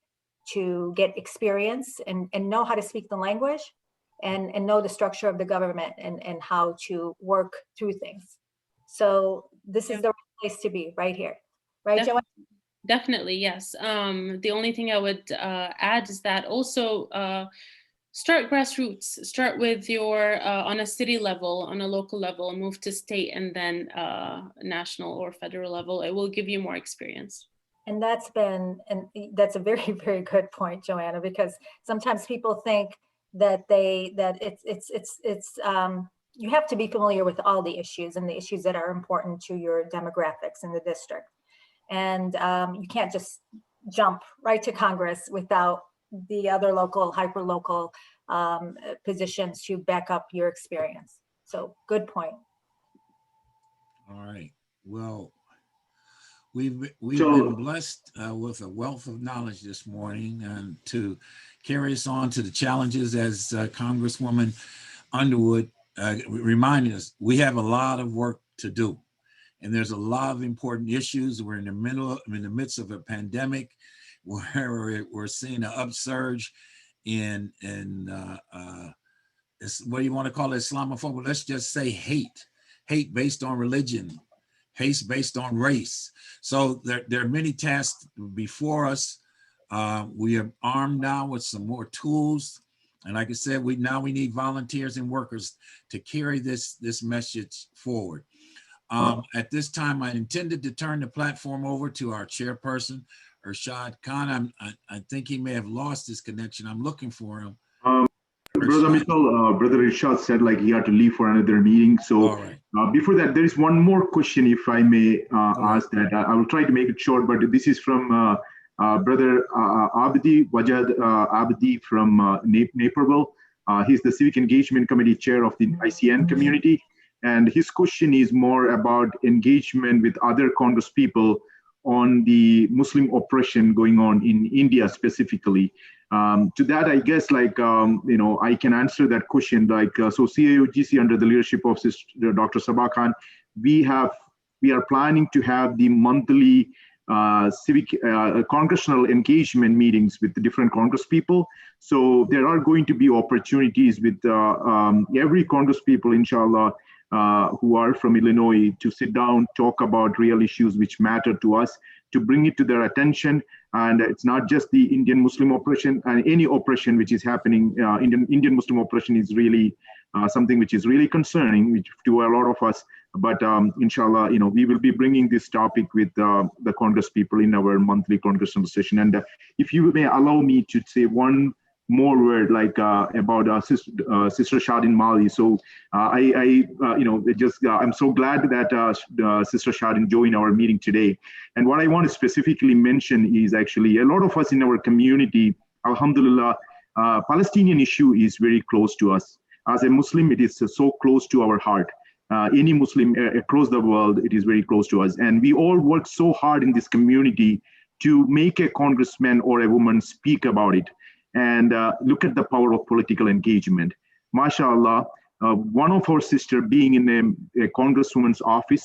D: to get experience and know how to speak the language and know the structure of the government and how to work through things. So this is the right place to be, right here. Right, Joanne?
E: Definitely, yes. The only thing I would add is that also start grassroots. Start with your on a city level, on a local level, move to state, and then national or federal level. It will give you more experience.
D: And that's a very, very good point, Joanna, because sometimes people think that you have to be familiar with all the issues and the issues that are important to your demographics in the district. And you can't just jump right to Congress without the other local, hyper-local positions to back up your experience. So good point.
A: All right. Well, we've been blessed with a wealth of knowledge this morning, and to carry us on to the challenges, as Congresswoman Underwood reminded us, we have a lot of work to do. And there's a lot of important issues. We're in the midst of a pandemic where we're seeing an upsurge in what do you want to call it, Islamophobia? Let's just say hate based on religion, hate based on race. So there are many tasks before us. We are armed now with some more tools. And like I said, we need volunteers and workers to carry this message forward. At this time, I intended to turn the platform over to our chairperson, Irshad Khan. I think he may have lost his connection. I'm looking for him.
B: Brother Mitchell, Brother Irshad said like he had to leave for another meeting. So before that, there is one more question, if I may ask that. I will try to make it short, but this is from Brother Abdi, Wajad Abdi from Naperville. He's the Civic Engagement Committee Chair of the ICN community. And his question is more about engagement with other Congress people on the Muslim oppression going on in India specifically. To that, I guess, I can answer that question. So CAOGC, under the leadership of Dr. Sabah Khan, we are planning to have the monthly congressional engagement meetings with the different Congress people. So there are going to be opportunities with every Congress people, inshallah, who are from Illinois, to sit down, talk about real issues which matter to us, to bring it to their attention. And it's not just the Indian Muslim oppression, and any oppression which is happening. Indian Muslim oppression is really something which is really concerning to a lot of us. But inshallah, we will be bringing this topic with the Congress people in our monthly congressional session. And if you may allow me to say one more word about Sister Shadin Mali. So I'm so glad that Sister Shadin joined our meeting today. And what I want to specifically mention is actually a lot of us in our community, alhamdulillah, Palestinian issue is very close to us. As a Muslim, it is so close to our heart. Any Muslim across the world, it is very close to us. And we all work so hard in this community to make a congressman or a woman speak about it. And look at the power of political engagement. MashaAllah, one of our sisters being in a congresswoman's office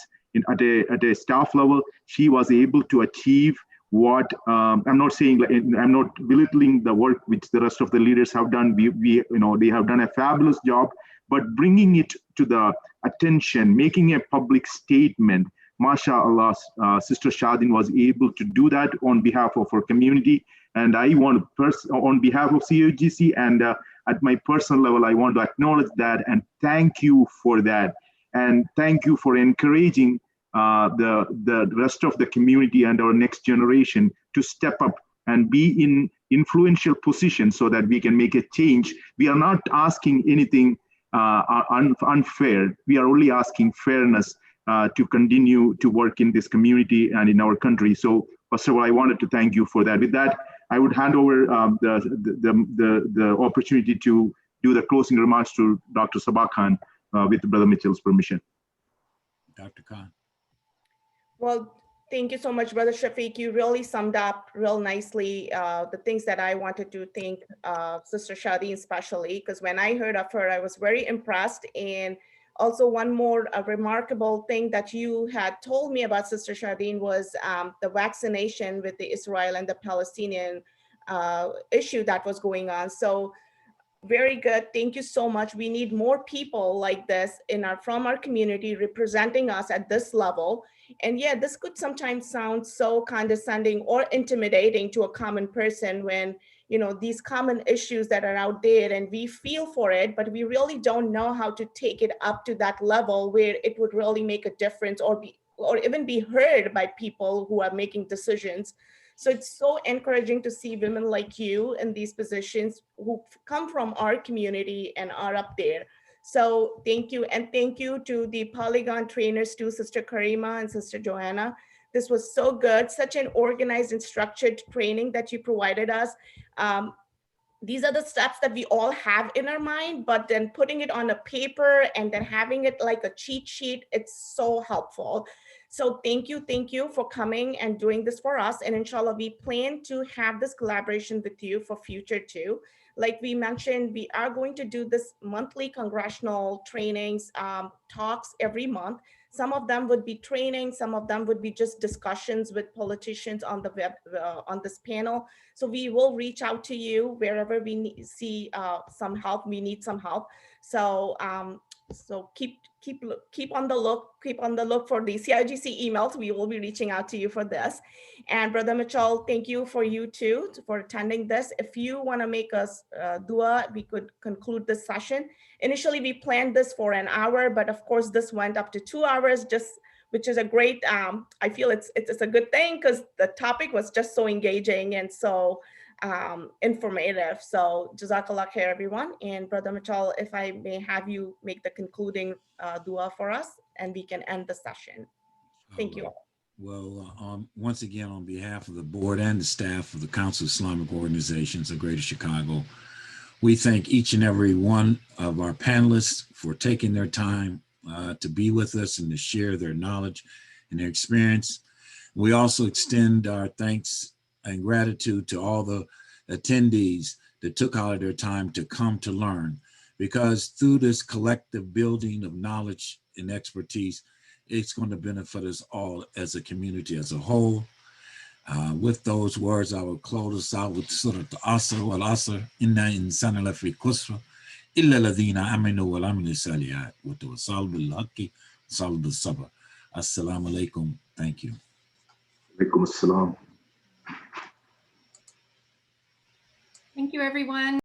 B: at a staff level, she was able to achieve what, I'm not saying, I'm not belittling the work which the rest of the leaders have done. They have done a fabulous job, but bringing it to the attention, making a public statement, MashaAllah, Sister Shadin was able to do that on behalf of our community. And I want to, on behalf of CAOGC and at my personal level, I want to acknowledge that and thank you for that. And thank you for encouraging the rest of the community and our next generation to step up and be in influential positions so that we can make a change. We are not asking anything unfair. We are only asking fairness to continue to work in this community and in our country. So first of all, I wanted to thank you for that. With that, I would hand over the opportunity to do the closing remarks to Dr. Sabah Khan with Brother Mitchell's permission.
A: Dr. Khan.
C: Well, thank you so much, Brother Shafiq. You really summed up real nicely the things that I wanted to thank Sister Shadeen especially, because when I heard of her, I was very impressed. And also one more remarkable thing that you had told me about Sister Shadeen was the vaccination with the Israel and the Palestinian issue that was going on. So very good. Thank you so much. We need more people like this from our community representing us at this level. And yeah, this could sometimes sound so condescending or intimidating to a common person when, these common issues that are out there and we feel for it, but we really don't know how to take it up to that level where it would really make a difference or even be heard by people who are making decisions. So it's so encouraging to see women like you in these positions who come from our community and are up there. So thank you. And thank you to the Polygon trainers too, Sister Karima and Sister Joanna. This was so good, such an organized and structured training that you provided us. These are the steps that we all have in our mind, but then putting it on a paper and then having it like a cheat sheet, it's so helpful. So thank you for coming and doing this for us. And inshallah, we plan to have this collaboration with you for future too. Like we mentioned, we are going to do this monthly congressional trainings, talks every month. Some of them would be training, some of them would be just discussions with politicians on the web, on this panel. So we will reach out to you wherever we see some help, we need some help. So so keep on the look for the CIGC emails. We will be reaching out to you for this. And Brother Mitchell, thank you too for attending this. If you want to make us dua, we could conclude this session. Initially, we planned this for an hour, but of course, this went up to 2 hours, which is a great. I feel it's a good thing because the topic was just so engaging and so informative. So Jazakallah khair, everyone. And Brother Mitchell, if I may have you make the concluding dua for us and we can end the session. Thank you.
A: Well, once again, on behalf of the board and the staff of the Council of Islamic Organizations of Greater Chicago, we thank each and every one of our panelists for taking their time to be with us and to share their knowledge and their experience. We also extend our thanks and gratitude to all the attendees that took out of their time to come to learn, because through this collective building of knowledge and expertise, it's going to benefit us all as a community as a whole. With those words, I will close us out with Surah Al-Asr wal-Asr, Inna insana lafi khusr, illa ladhina amanu wal amilu saliyat, wa tawassaw bil haqqi wa tawassaw bis sabr. Assalamu alaikum. Thank you.
B: Alaikum assalam.
F: Thank you, everyone.